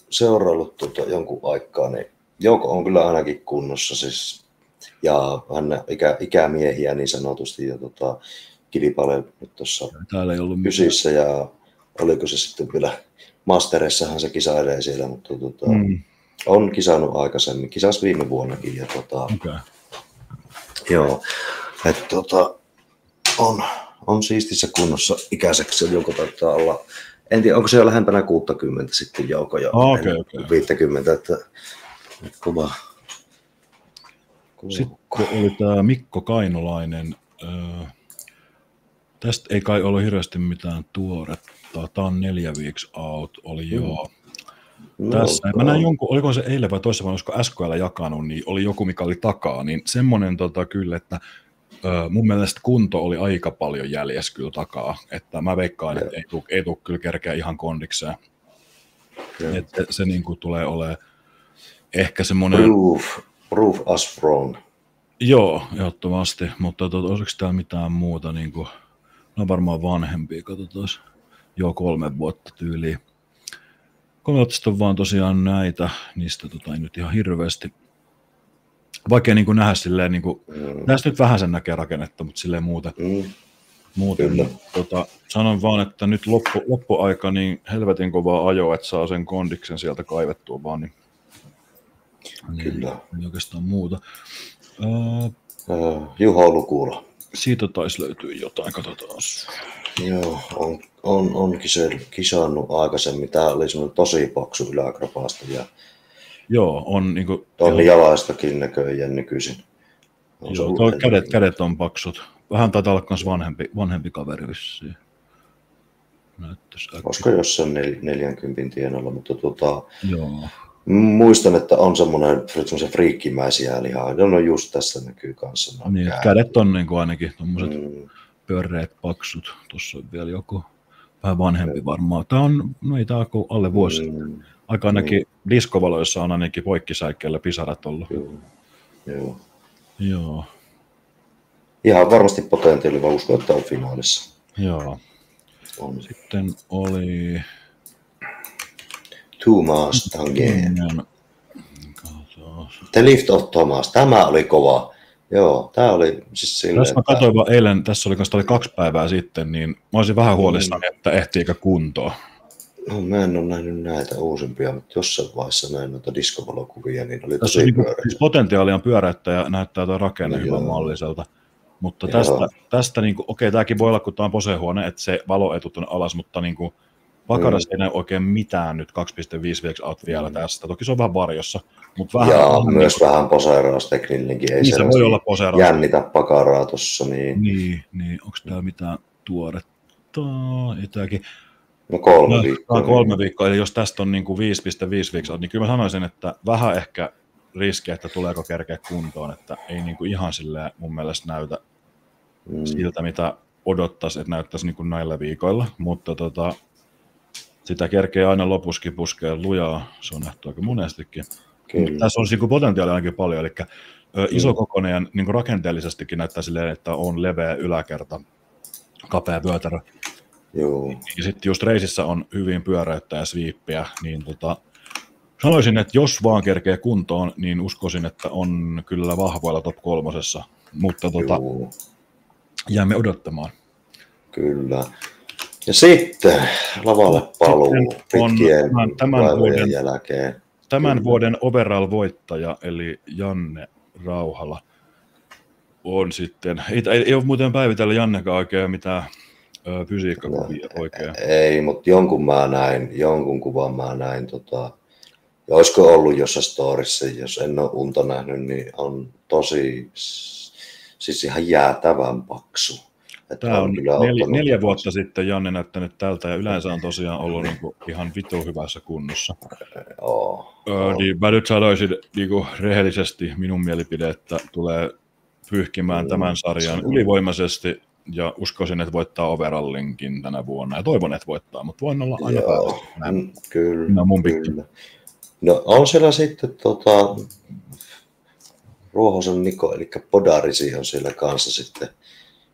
seuraillut jonkun aikaa, niin Jouko on kyllä ainakin kunnossa siis. Ja hän ikämiehiä niin sanotusti jo kilpailee nyt tuossa kysissä ja oliko se sitten vielä Masterissahan se kisailee siellä, mutta on kisannut aikaisemmin, kisasi viime vuonnakin ja joo, että on siistissä kunnossa ikäiseksi, Jouko taitaa olla, en tiedä onko se jo lähempänä 60 sitten Jouko jo 50, että kova. Sitten oli tämä Mikko Kainolainen. Tästä ei kai ollut hirveästi mitään tuoretta. Tämä on 4 weeks out. Oli joo. Tässä. Mä näin jonkun, oliko se eilen vai toisessa, olisiko SKL jakanut, niin oli joku, mikä oli takaa. Niin semmoinen kyllä, että mun mielestä kunto oli aika paljon jäljessä kyllä takaa. Että mä veikkaan, että ei tule kyllä kerkeä ihan kondikseen. Että se niin kuin tulee olemaan ehkä semmoinen... Proof us wrong. Joo, ehdottomasti, mutta olisiko täällä mitään muuta, niin kuin, no varmaan vanhempia, katsotaan, joo 3 vuotta tyyliin. 3 vuotta on vaan tosiaan näitä, niistä ei nyt ihan hirveästi, vaikea niin kuin nähdä silleen, niin kuin, näistä nyt vähän sen näkee rakennetta, mutta silleen muuten sanon vaan, että nyt loppuaika niin helvetin kovaa ajoa, että saa sen kondiksen sieltä kaivettua vaan, niin kyllä. Ei oikeastaan muuta. Juho Lukula. Siitä taisi löytyä jotain, katsotaan. Joo, on kisannut aikaisemmin. Tämä oli semmoinen tosi paksu yläkrapaasta. Ja joo, on niinku... On jalaistakin näköjään nykyisin. Joo, kädet on paksut. Vähän taitaa olla myös vanhempi kaveri vissiin. Olisiko jossain 40 tienoilla, mutta joo. Muistan, että on semmoisia friikkimäisiä lihaa. No just tässä näkyy kanssa. Niin, kädet on niin kuin ainakin tuommoiset pyöreät paksut. Tuossa on vielä joku vähän vanhempi varmaan. Tämä on, no ei tämä ole alle vuosi. Aika ainakin diskovaloissa on ainakin poikkisäikkeellä pisarat ollut. Joo. Ihan varmasti potentiaali, vaan uskon, että on finaalissa. Joo. Sitten oli... Thomas Tangen. The Lift of Thomas. Tämä oli kova. Joo, tämä oli siis silleen, jos mä katsoin vaan eilen, tässä oli 2 päivää sitten, niin mä olisin vähän huolissani, että ehtiikö kuntoon. No, mä en ole nähnyt näitä uusimpia, mutta jossain vaiheessa näin noita diskovalokuvia, niin oli tosi pyöreä. Siis potentiaalia on pyöräyttä ja näyttää tuo rakenne hyvän malliselta. Mutta tästä niin okei, tämäkin voi olla, kun tämä on posehuone, että se valo ei tule tuonne alas, mutta niin kuin, pakarassa ei näy oikein mitään nyt 2.5 weeks out vielä tästä. Toki se on vähän varjossa. Mutta vähän, ja myös niin, vähän poseeraustekniinenkin. Ei niin se voi olla poseeraus. Jännitä pakaraa tuossa. Niin. Onko täällä mitään tuoretta? Jotakin. No 3 viikkoa. 3 viikkoa, eli jos tästä on niin kuin 5.5 weeks out, niin kyllä mä sanoisin, että vähän ehkä riski, että tuleeko kerkeä kuntoon, että ei niin kuin ihan silleen mun mielestä näytä siltä, mitä odottaisi, että näyttäisi niin kuin näillä viikoilla, mutta sitä kerkee aina lopuskin puskea lujaa, se on nähty aika monestikin. Tässä on niin potentiaalia ainakin paljon, eli isokokoinen ja niin rakenteellisestikin näyttää silleen, että on leveä yläkerta, kapea vyötärö. Joo. Ja sitten just reisissä on hyvin pyöräyttä ja sviippiä, niin sanoisin, että jos vaan kerkee kuntoon, niin uskoisin, että on kyllä vahvoilla top 3, mutta jäämme odottamaan. Kyllä. Ja sitten lavalle paluu pitkien tämän vuoden jälkeen. tämän vuoden overall-voittaja, eli Janne Rauhala, on sitten, ei ole muuten päivitellä Jannekaan oikein mitään fysiikkakuvia oikein. Ei, mutta jonkun kuvan mä näin. Ja olisiko ollut jossain storissa, jos en ole unta nähnyt, niin on tosi, siis ihan jäätävän paksu. Tämä on 4 vuotta sitten Janne näyttänyt tältä, ja yleensä on tosiaan ollut niinku ihan vitun hyvässä kunnossa. Niin mä nyt sanoisin niinku rehellisesti minun mielipide, että tulee pyyhkimään tämän sarjan ylivoimaisesti, ja uskoisin, että voittaa overallinkin tänä vuonna, ja toivon, että voittaa, mutta voin olla aina päästä. Kyllä, kyllä. No on siellä sitten Ruohosen Niko, eli Podarisi on siellä kanssa sitten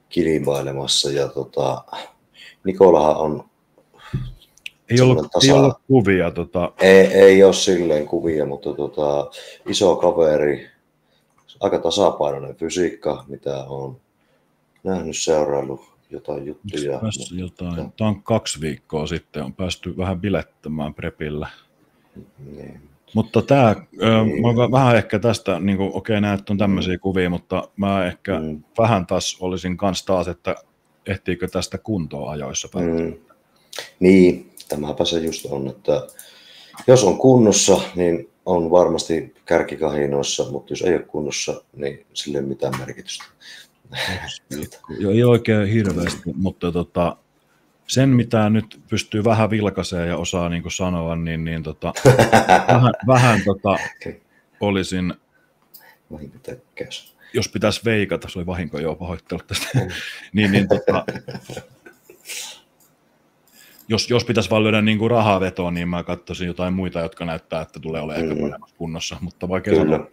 kilpailemassa, ja Nikolahan on ei ollut kuvia. Ei ole silleen kuvia, mutta iso kaveri, aika tasapainoinen fysiikka, mitä on nähnyt, seuraillut jotain juttuja. Tämä on 2 viikkoa sitten, on päästy vähän bilettämään prepillä. Niin. Mutta tämä, mä vähän ehkä tästä, niin kuin, okei, näet on tämmöisiä kuvia, mutta mä ehkä vähän taas olisin kanssa taas, että ehtiikö tästä kuntoa ajoissa Niin, tämäpä se just on, että jos on kunnossa, niin on varmasti kärkikahinoissa, mutta jos ei ole kunnossa, niin sillä ei ole mitään merkitystä. Ei oikein hirveästi, mutta sen, mitä nyt pystyy vähän vilkaiseen ja osaa niin kuin sanoa, niin vähän olisin, jos pitäisi veikata, se oli vahinko, joo, pahoittelut tästä, jos pitäisi vaan lyödä niin kuin rahaa vetoon, niin mä katsoisin jotain muita, jotka näyttää, että tulee olemaan ehkä paremmassa kunnossa, mutta vaikea sanoa.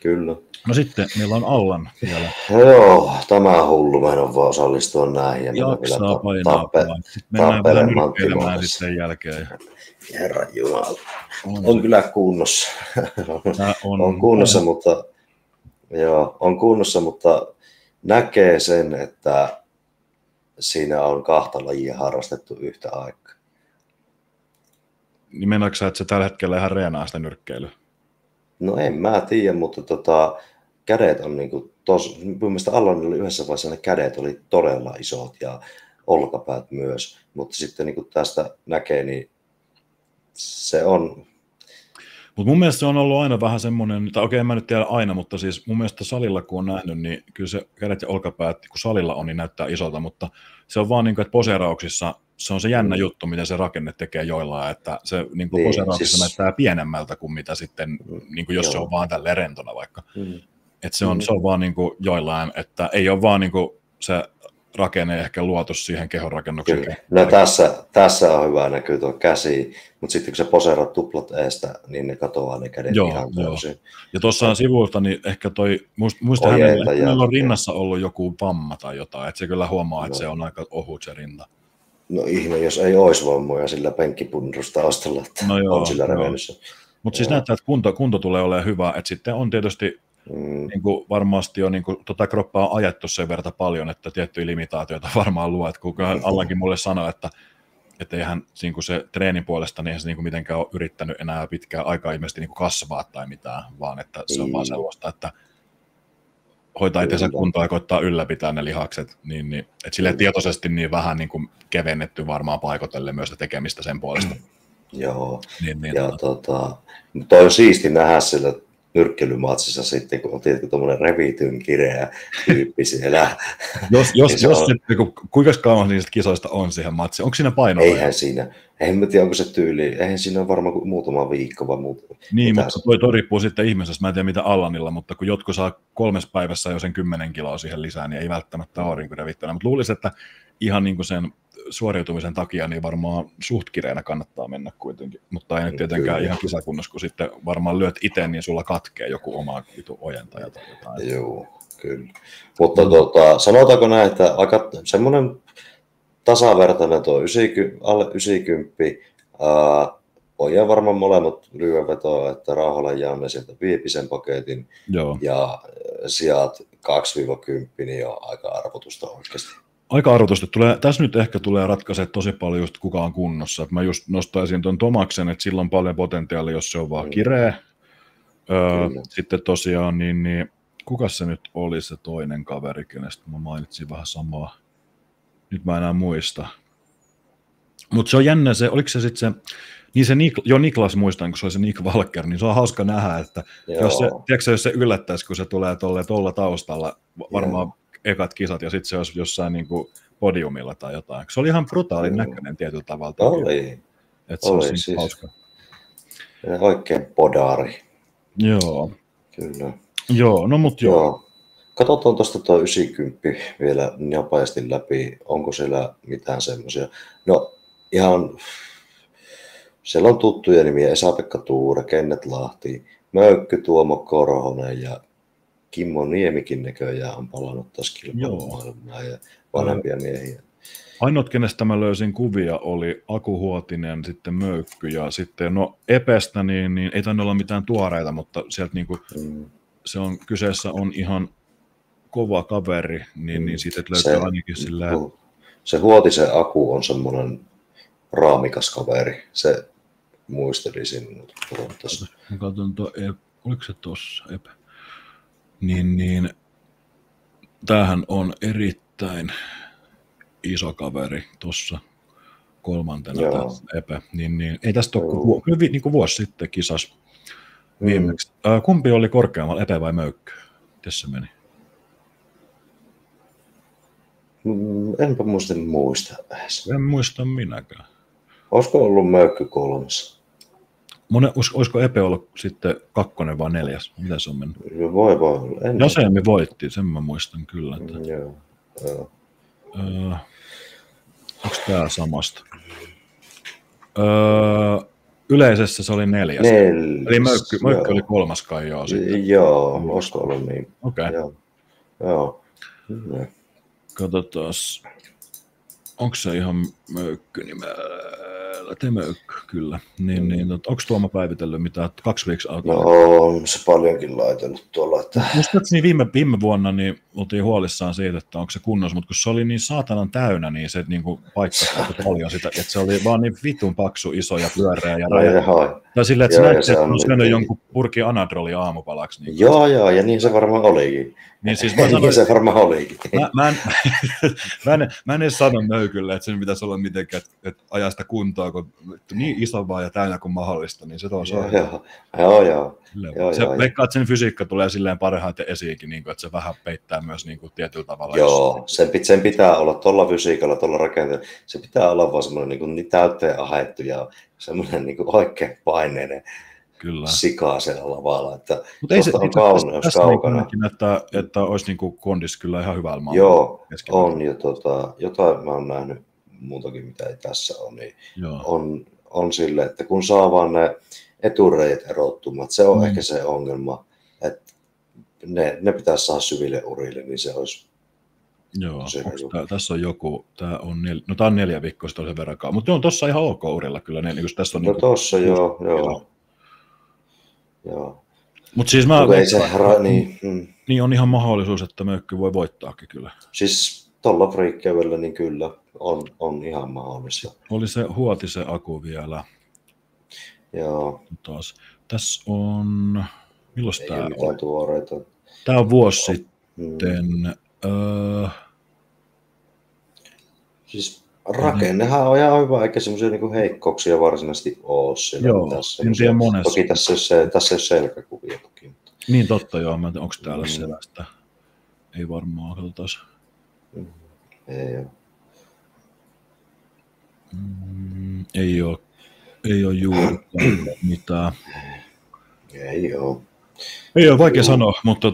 Kyllä. No sitten meillä on Allan vielä. Joo, tämä hullu, mä en ole vaan osallistua näihin. Ja jaksaa painaa. Sitten mennään vielä nyrkkeilemään sitten jälkeen. Herran Jumala. On kyllä kunnossa. On kunnossa, mutta on kunnossa, mutta näkee sen, että siinä on 2 lajia harrastettu yhtä aikaa. Niin meinaatko sä, että se tällä hetkellä ihan reenaa sitä nyrkkeilyä? No en mä tiedä, mutta kädet on niinku mun mielestä Allanilla oli yhdessä vaiheessa ne kädet oli todella isot ja olkapäät myös, mutta sitten niinku tästä näkee, niin se on. Mutta mun mielestä se on ollut aina vähän semmoinen, tai okei, en mä nyt tiedä aina, mutta siis mun mielestä salilla kun on nähnyt, niin kyllä se kädet ja olkapäät, kun salilla on, niin näyttää isolta, mutta se on vaan niin kuin, että poseerauksissa se on se jännä juttu, miten se rakenne tekee joillain, että se niin kuin poseerauksissa näyttää pienemmältä kuin mitä sitten, niin kuin jos se on vaan tälleen rentona vaikka. Että se on vaan niin kuin joillain, että ei ole vaan niin kuin se rakenne ehkä luotu siihen kehonrakennukseen. No tässä on hyvä näkyy tuo käsi, mutta sitten kun se poseerat tuplat eestä, niin ne katoaa ne kädet ihan täysin. Ja tuossa sivuilta, niin ehkä muista hänellä on rinnassa ollut joku vamma tai jotain, että se kyllä huomaa, että se on aika ohut se rinta. No ihme, jos ei olisi vammoja sillä penkkipunnerusta ostella, että on sillä revennyssä. Mutta siis näyttää, että kunto tulee olemaan hyvä, että sitten on tietysti niin kuin varmasti on niin kuin, kroppaa on ajettu sen verran paljon, että tiettyjä limitaatioita varmaan luo, että kun Allankin mulle sanoi, että eihän niin kuin se treenin puolesta, niin eihän se niin kuin mitenkään ole yrittänyt enää pitkään aikaa ilmeisesti niin kuin kasvaa tai mitään, vaan että se on vaan sellaista, että hoitaa itsensä kuntoa ja koittaa ylläpitää ne lihakset, niin että silleen tietoisesti niin vähän niin kuin kevennetty varmaan paikotelle myös tekemistä sen puolesta. Joo, ja toi on siisti nähdä sillä nyrkkeilymatsissa sitten, kun on tietenkin tuommoinen revityn kireä tyyppi siellä. Kuinka kauan niistä kisoista on siihen matsiin? Onko siinä painoa? Eihän siinä. En tiedä, onko se tyyli. Eihän siinä ole varmaan muutama viikko vai muuta. Niin, mutta toi riippuu sitten ihmisestä. Mä en tiedä mitä Allanilla, mutta kun jotkut saa 3 päivässä jo sen 10 kiloa siihen lisää, niin ei välttämättä ole niin revittynä. Mutta luulisin, että ihan niin kuin sen suoriutumisen takia niin varmaan suht kireenä kannattaa mennä kuitenkin, mutta ei nyt tietenkään ihan kisakunnossa, kun sitten varmaan lyöt itse, niin sulla katkee joku oma ojentaja tai jotain. Joo, kyllä. Mutta sanotaanko näin, että aika semmoinen tasavertainen tuo alle 90, pojat varmaan molemmat lyövetoa, että Rauhala Janne sieltä viipisen paketin. Joo. Ja sijat 2-10 niin on aika arvotusta oikeasti. aika arvotusta. Tässä nyt ehkä tulee ratkaisee tosi paljon just kuka on kunnossa. Et mä just nostaisin tuon Tomaksen, että sillä on paljon potentiaalia, jos se on vaan kireä. Sitten tosiaan, niin kuka se nyt oli se toinen kaveri, kenestä mä mainitsin vähän samaa. Nyt mä enää muista. Mutta se on jännä, oliko se sitten se, niin se Niklas muistan, kun se oli se Nick Walker, niin se on hauska nähdä, että jos se yllättäisi, kun se tulee tuolla taustalla, varmaan ekat kisat, ja sitten se olisi jossain niin kuin podiumilla tai jotain. Se oli ihan brutaalin näköinen tietyllä tavalla. Oli. Että se olisi siis hauska. Oikein podari. Joo. Kyllä. Joo, no mut joo. Katsotaan tuosta tuo 90 vielä nopeasti läpi. Onko siellä mitään semmoisia? No ihan, siellä on tuttuja nimiä. Esa-Pekka Tuure, Kenneth Lahti, Möykky, Tuomo Korhonen ja Kimmo Niemikin näköjään on palannut taas kilpailumaailmaan ja vanhempia miehiä. Ainoat, kenestä mä löysin kuvia, oli Aku Huotinen, sitten Möykky ja sitten, no Epestä, niin ei tainnut olla mitään tuoreita, mutta sieltä niinku, se on, kyseessä on ihan kova kaveri, niin siitä löytyy ainakin silleen. Se Huotisen Aku on semmoinen raamikas kaveri, se muistelisin. Mä katson oliko se tossa, Epä? Niin, tämähän on erittäin iso kaveri tuossa kolmantena tässä Epä. Niin, ei tästä ole niin kuin vuosi sitten kisas viimeksi. Kumpi oli korkeammalla, Epä vai Möykky? Miten se meni? Enpä muista. En muista minäkään. Olisiko ollut Möykky kolmas? Olisiko Epe ollut sitten 2. vai 4? Mitä se on mennyt? Voi olla. Jasemi voitti, sen mä muistan kyllä. Että. Joo. Onko tämä samasta? Yleisessä se oli 4. Eli Möykky oli 3. kai joo. Joo, olisiko ollut niin. Okei. Joo. Katsotaan, onko se ihan Möykky nimellä? Möykky, kyllä. Onko Tuomo päivitellyt mitään 2 viikossa alkaa? No, on se paljonkin laitellut tuolla. Että. Muistaakseni viime vuonna niin oltiin huolissaan siitä, että onko se kunnossa, mutta kun se oli niin saatanan täynnä, niin se niin paikkasi paljon sitä, että se oli vaan niin vitun paksu, iso ja pyöreä ja räjähtä. Tai silleen, että se näytti, että on syönyt jonkun purkin anadrolia aamupalaksi. Niin joo, ja niin se varmaan olikin. Niin siis se varmaan olikin. Mä en edes sano Möykylle, että sen pitäisi olla mitenkään, että ajaa sitä kuntoa, kun niin iso vaan ja täynnä kuin mahdollista, niin se on saa. Joo. Veikkaa, että sen fysiikka tulee silleen parhaiten esiinkin, niin kuin, että se vähän peittää myös niin kuin, tietyllä tavalla. Joo, sen pitää olla tuolla fysiikalla, tuolla rakenteella, se pitää olla vaan semmoinen niin täytteen ahettu ja semmoinen niin oikein paineinen. Kyllä. Sikaa siellä lavalla, että tuosta on kauneus kaukana. Että olisi niin kuin kondis kyllä ihan hyvällä maalla. Joo, on ja jotain mä oon nähnyt muutakin, mitä ei tässä ole, niin on sille, että kun saa vaan ne etureidet erottumat, se on ehkä se ongelma, että ne pitäisi saada syville urille, niin se olisi. Joo, tässä on joku, tämä on 4 viikkoa sitten sen verran, mutta on tuossa ihan ok urilla kyllä. Niin, tässä on no tuossa joo. Mutta siis niin on ihan mahdollisuus, että Möykky voi voittaakin kyllä. Siis tuolla friikkeydellä niin kyllä on ihan mahdollista. Oli se Huotisen Aku vielä. Joo. Tässä on, milloin tämä on? Tuoreita. Tämä on vuosi sitten. Siis rakennehan on ihan hyvä, eikä semmoisia niin heikkouksia varsinaisesti ole siellä. Joo, en tiedä monessa. Toki tässä ei ole selkäkuvia toki. Niin totta joo, mä en tiedä, onko täällä sellaista. Ei varmaan, katsotaan. Ei ole juuri mitään. Ei ole. Ei ole vaikea sanoa, mutta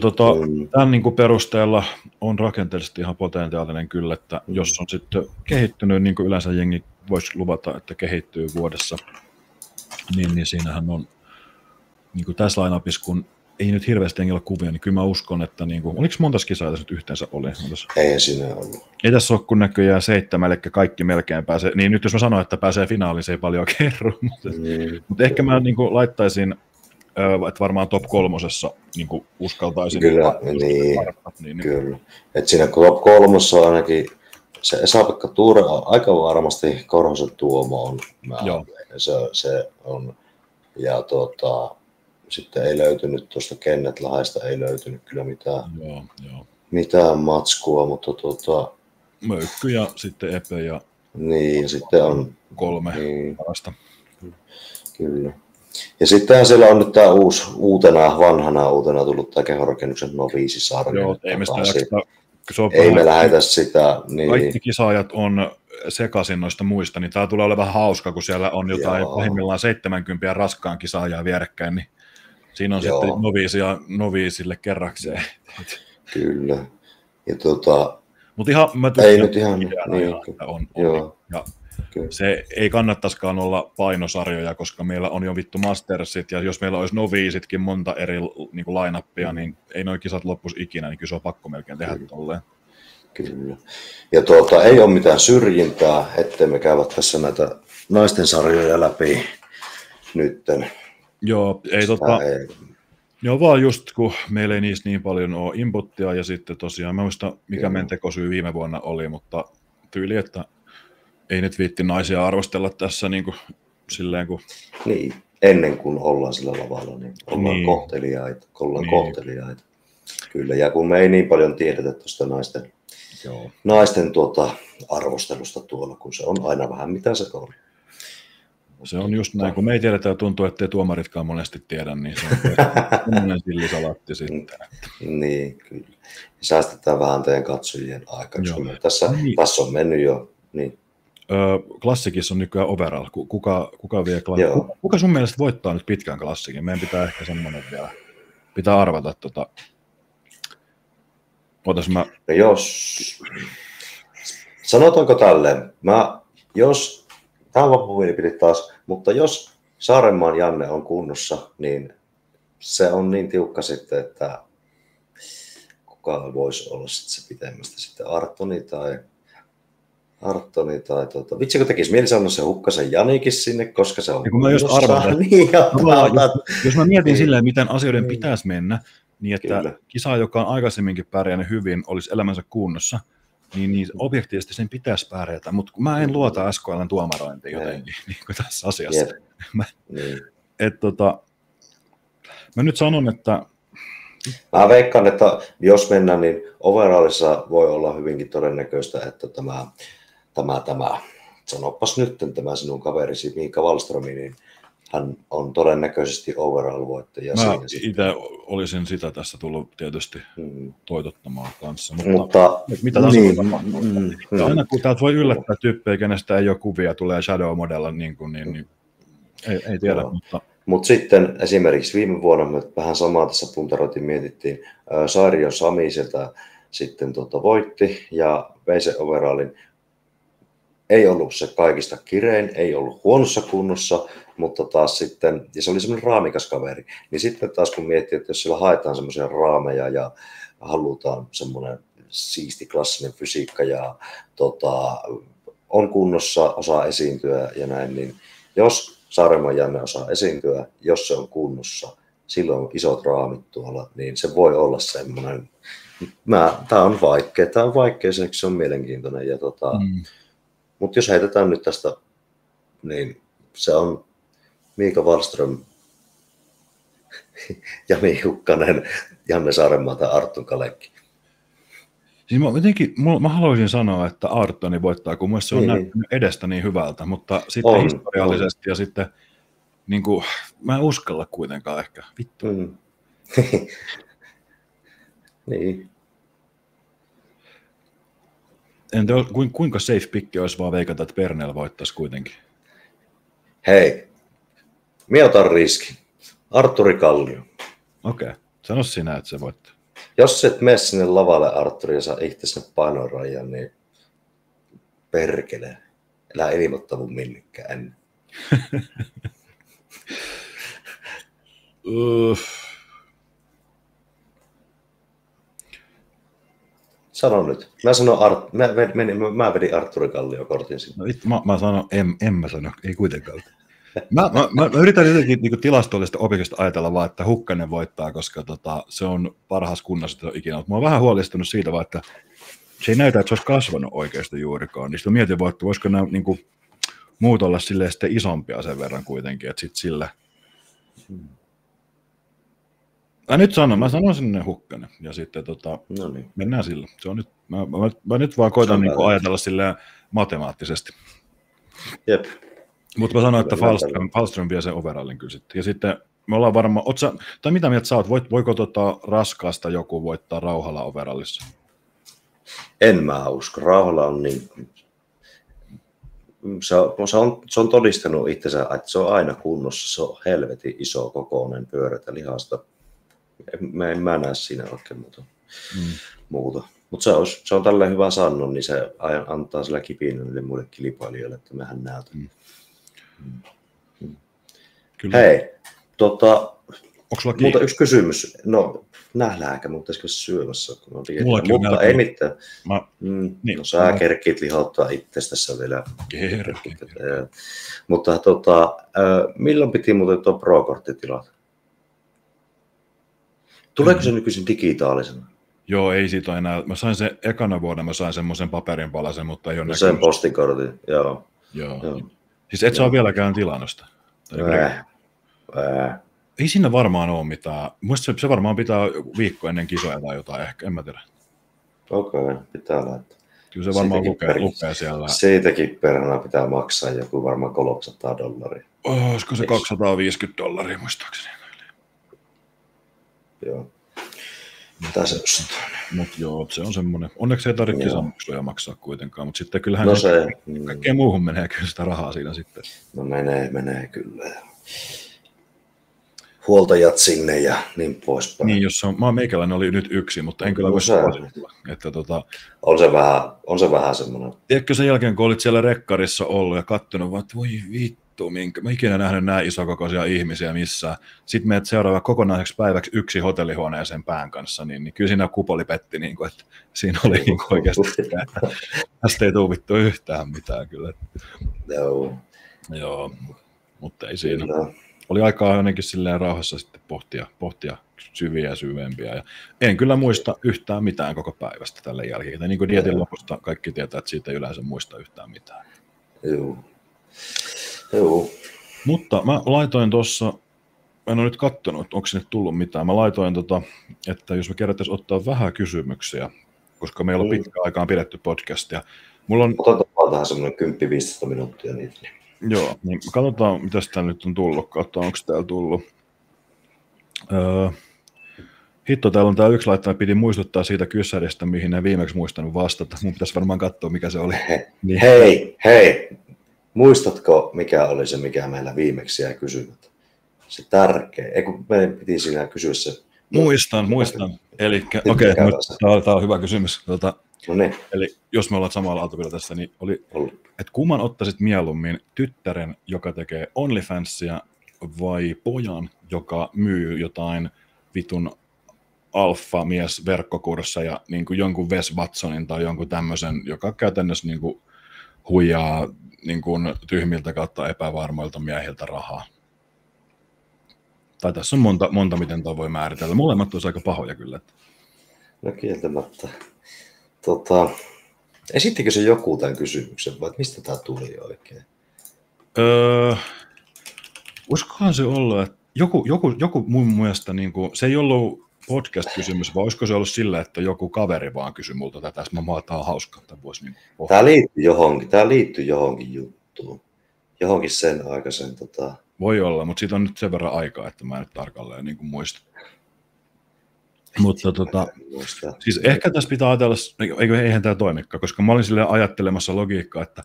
tämän niin kuin perusteella on rakenteellisesti ihan potentiaalinen kyllä, että jos on sitten kehittynyt, niin kuin yleensä jengi voisi luvata, että kehittyy vuodessa, niin siinähän on niin kuin tässä line-upissa, kun ei nyt hirveästi jengillä kuvia, niin kyllä mä uskon, että niin kuin, oliko monta kisaa tässä nyt yhteensä oli? Ei siinä ollut. Ei tässä ole kun näköjään 7, eli kaikki melkein pääsee, niin nyt jos mä sanon, että pääsee finaaliin, se ei paljon kerro, mutta ehkä mä niin kuin laittaisin, että varmaan top 3 niin uskaltaisin. Kyllä, niin. Kyllä. Että siinä top 3 on ainakin se Esa-Pekka Tuure on aika varmasti Korhosen Tuomo on. Se on. Ja sitten ei löytynyt tuosta Kenneth-Lahdesta, ei löytynyt kyllä mitään matskua, mutta Möykky ja sitten Epe ja niin, sitten on 3 parasta. Kyllä. Ja sittenhän siellä on nyt tämä vanhana uutena tullut tämä kehorakennuksen noviisisarja. Joo, ei me me lähetä sitä. Niin. Kaikki kisaajat on sekaisin noista muista, niin tämä tulee olemaan vähän hauska, kun siellä on jotain pahimmillaan 70 raskaan kisaajaa vierekkäin, niin siinä on sitten noviisille kerrakseen. Kyllä. Ja mutta ihan, mä ei nyt ihan, että on. Ja se ei kannattaisikaan olla painosarjoja, koska meillä on jo vittu mastersit, ja jos meillä olisi noviisitkin monta eri niin kuin line-upia, niin ei nuo kisat loppuisi ikinä, niin kyllä se on pakko melkein tehdä tolleen. Kyllä. Ja ei ole mitään syrjintää, ettei me käydä tässä näitä naisten sarjoja läpi nytten. Joo, Joo, vaan just kun meillä ei niistä niin paljon ole inputtia, ja sitten tosiaan, mä muistan mikä meidän tekosyy viime vuonna oli, mutta tyyli, että ei nyt viitti naisia arvostella tässä niin kuin silleen kuin... Niin, ennen kuin ollaan sillä lavalla, niin ollaan kohteliaita. Kyllä, ja kun me ei niin paljon tiedetä tuosta naisten arvostelusta tuolla, kun se on aina vähän mitä se on. Se on just näin, kun me ei tiedetä ja tuntuu, ettei tuomaritkaan monesti tiedä, niin se on sillisalaatti sitten. Niin, kyllä. Säästetään vähän teidän katsojien aikaa, koska tässä on mennyt jo. Niin. Klassikissa on nykyään overall. Kuka vie Kuka sun mielestä voittaa nyt pitkään klassikin? Meidän pitää ehkä semmoinen vielä. Pitää arvata Sanotaanko tälleen? Tämä on vappumielipide taas, mutta jos Saarenmaan Janne on kunnossa, niin se on niin tiukka sitten, että kuka voisi olla sitten se pitemmästä sitten Arttoni tai vitsi kun tekisi mieli sanoa se Hukkasen Janikin sinne, koska se on jos mä mietin silleen, miten asioiden pitäisi mennä, niin että kisa, joka on aikaisemminkin pärjännyt hyvin, olisi elämänsä kunnossa, niin objektiivisesti sen pitäisi pärjätä, mutta mä en luota SKL:n tuomarointiin jotenkin niin kuin tässä asiassa. Mä nyt sanon, että... Mä veikkaan, että jos mennään, niin overallissa voi olla hyvinkin todennäköistä, että tämä sanopas nyt tämä sinun kaverisi Miika Wallström, niin hän on todennäköisesti overall-voittaja. Mä itse olisin sitä tässä tullut tietysti toitottamaan kanssa, mutta mitä taas aina kun täältä voi yllättää tyyppejä, kenestä ei ole kuvia, tulee shadow-modella, niin ei tiedä, Mutta sitten esimerkiksi viime vuonna me vähän samaa tässä puntaroitiin, mietittiin, Sairion Sami sieltä sitten voitti ja vei se overallin. Ei ollut se kaikista kirein, ei ollut huonossa kunnossa, mutta taas sitten, ja se oli semmoinen raamikas kaveri, niin sitten taas kun miettii, että jos siellä haetaan semmoisia raameja ja halutaan semmoinen siisti klassinen fysiikka ja on kunnossa, osaa esiintyä ja näin, niin jos Saarenmaan Janne osaa esiintyä, jos se on kunnossa, silloin on isot raamit tuolla, niin se voi olla semmoinen, tämä on vaikea, se on mielenkiintoinen ja mutta jos heitetään nyt tästä, niin se on Miika Wallström, Jani Hukkanen, Janne Saarenmaa tai Arttun Kalekki. Siis mä haluaisin sanoa, että Arttoni voittaa, kun mielestäni se on näyttänyt edestä niin hyvältä, mutta sitten historiallisesti ja sitten niin kuin, mä en uskalla kuitenkaan ehkä. Vittu. Niin. En tiedä, kuinka safe pikki olisi vaan veikata, että Pernell voittaisi kuitenkin. Hei, minä otan riski. Artturi Kallio. Okei, sano sinä, että se voittaa. Jos et mene sinne lavalle, Artturi, ja saa itse sinne painorajan, niin perkele. Elää ilmoittaa mun minnekään. Sano nyt. Mä vedin Artturi Kallio kortin sinne. No, mä sanon, en mä sano, ei kuitenkaan. Mä yritän jotenkin niin tilastollista objektiivista ajatella vaan, että Hukkanen voittaa, koska se on parhaassa kunnossa ikinä. Mä oon vähän huolestunut siitä vaan, että se ei näytä, että se olisi kasvanut oikeasti juurikaan. Niin sitten mietin vaan, että voisiko nämä niin kuin, muut olla silleen sitten isompia sen verran kuitenkin, että sitten sillä... Mä sanon sinne Hukkanen, ja sitten No niin. mennään sillä. Se on nyt, mä nyt vaan koitan niin kuin ajatella silleen matemaattisesti. Jep. Mutta mä sanoin, että Falström vie sen overallin kyllä sitten. Ja sitten me ollaan varmaan, tai mitä mieltä sä oot, voiko raskaasta joku voittaa Rauhala overallissa? En mä usko. Rauhala on niin... Se on todistanut itsensä, että se on aina kunnossa. Se on helvetin iso kokoinen pyörätä lihasta. Mä näe siinä oikein muuta. Mutta se on tälleen hyvä sanoa, niin se antaa sillä kipinä niille muille kilpailijoille, että mehän näytän. Kyllä. Hei, mutta yksi kysymys. No, nähdäänkö, mutta pitäisikö syömässä? Mutta ei mitään. Niin, sä kerkit lihottaa itsestä tässä vielä. Mutta milloin piti muuten tuo Pro-kortti tilata? Tuleeko se nykyisin digitaalisena? Joo, ei siitä ole enää. Mä sain sen ekana vuonna, mä sain semmoisen paperinpalasen, mutta ei ole näkynyt. Sen postikortin, joo. Siis et saa vieläkään tilannosta. Ei siinä varmaan ole mitään. Mielestäni se varmaan pitää viikko ennen kisoja tai jotain ehkä, en mä tiedä. Okei, pitää laittaa. Kyllä se varmaan lukee siellä. Siitäkin perhana pitää maksaa joku varmaan $300. Olisiko se $250 muistaakseni? Joo. Mitä se ostaa? Mutta joo, se on semmoinen. Onneksi ei tarvitse kisamaksuja maksaa kuitenkaan, mutta sitten kyllähän kaikkeen muuhun menee kyllä sitä rahaa siinä sitten. No menee kyllä. Huoltajat sinne ja niin poispäin. Niin, jos meikäläinen oli nyt yksi, mutta en kyllä voi suositella. Että on se vähän semmoinen. Tiedätkö sen jälkeen, kun olit siellä rekkarissa ollut ja kattonut, vaan että voi vittu, mä ikinä nähnyt näin isokokoisia ihmisiä missään. Sitten menet seuraava kokonaiseksi päiväksi yksi hotellihuoneeseen pään kanssa, niin kyllä siinä kupoli petti, niin kuin, että siinä oli niin oikeasti, tästä ei tule yhtään mitään kyllä. Joo, mutta ei siinä. Kyllä. Oli aikaa ainakin silleen rauhassa sitten pohtia syviä ja syvempiä. Ja en kyllä muista yhtään mitään koko päivästä tälle jälkeen. Niin kuin dietin lopusta kaikki tietää, että siitä ei yleensä muista yhtään mitään. Joo. Mutta mä laitoin tuossa, en ole nyt katsonut, onko sinne tullut mitään. Mä laitoin, että jos me kerättäisiin ottaa vähän kysymyksiä, koska meillä on pitkään aikaan pidetty podcastia. Otetaan tähän semmoinen 10-15 minuuttia niitä. Joo, niin katsotaan, mitä täällä nyt on tullut. Katsotaan, onko täällä tullut. Hitto, täällä on tää yksi laittaa, piti muistuttaa siitä kyssärestä, mihin en viimeksi muistanut vastata. Mun pitäisi varmaan katsoa, mikä se oli. Niin. Hei, muistatko, mikä oli se, mikä meillä viimeksi jäi kysymättä? Se tärkeä. Kun meidän piti siinä kysyä se. Muistan. Elikkä, okei, tämä on hyvä kysymys. No niin. Eli jos me ollaan samalla autopilla tässä, niin oli, että kumman ottaisit mieluummin, tyttären, joka tekee OnlyFansia, vai pojan, joka myy jotain vitun alfa-mies verkkokursseja, niin kuin jonkun Wes Watsonin tai jonkun tämmöisen, joka käytännössä niin kuin huijaa niin kuin tyhmiltä kautta epävarmoilta miehiltä rahaa. Tai tässä on monta miten toi voi määritellä. Molemmat olisi aika pahoja kyllä. No kieltämättä. Esittikö se joku tämän kysymyksen vai mistä tämä tuli oikein? Olisikohan se ollut, että joku mun mielestä, niin kuin, se ei ollut podcast-kysymys, vaan olisiko se ollut sillä, että joku kaveri vaan kysyi multa tätä, että tämä on hauska. Tämä liittyy johonkin juttuun, johonkin sen aikaisen. Voi olla, mutta siitä on nyt sen verran aikaa, että mä en nyt tarkalleen niin kuin muista. Mutta siis ehkä tässä pitää ajatella, eihän tämä toimikaan, koska mä olin silleen ajattelemassa logiikkaa, että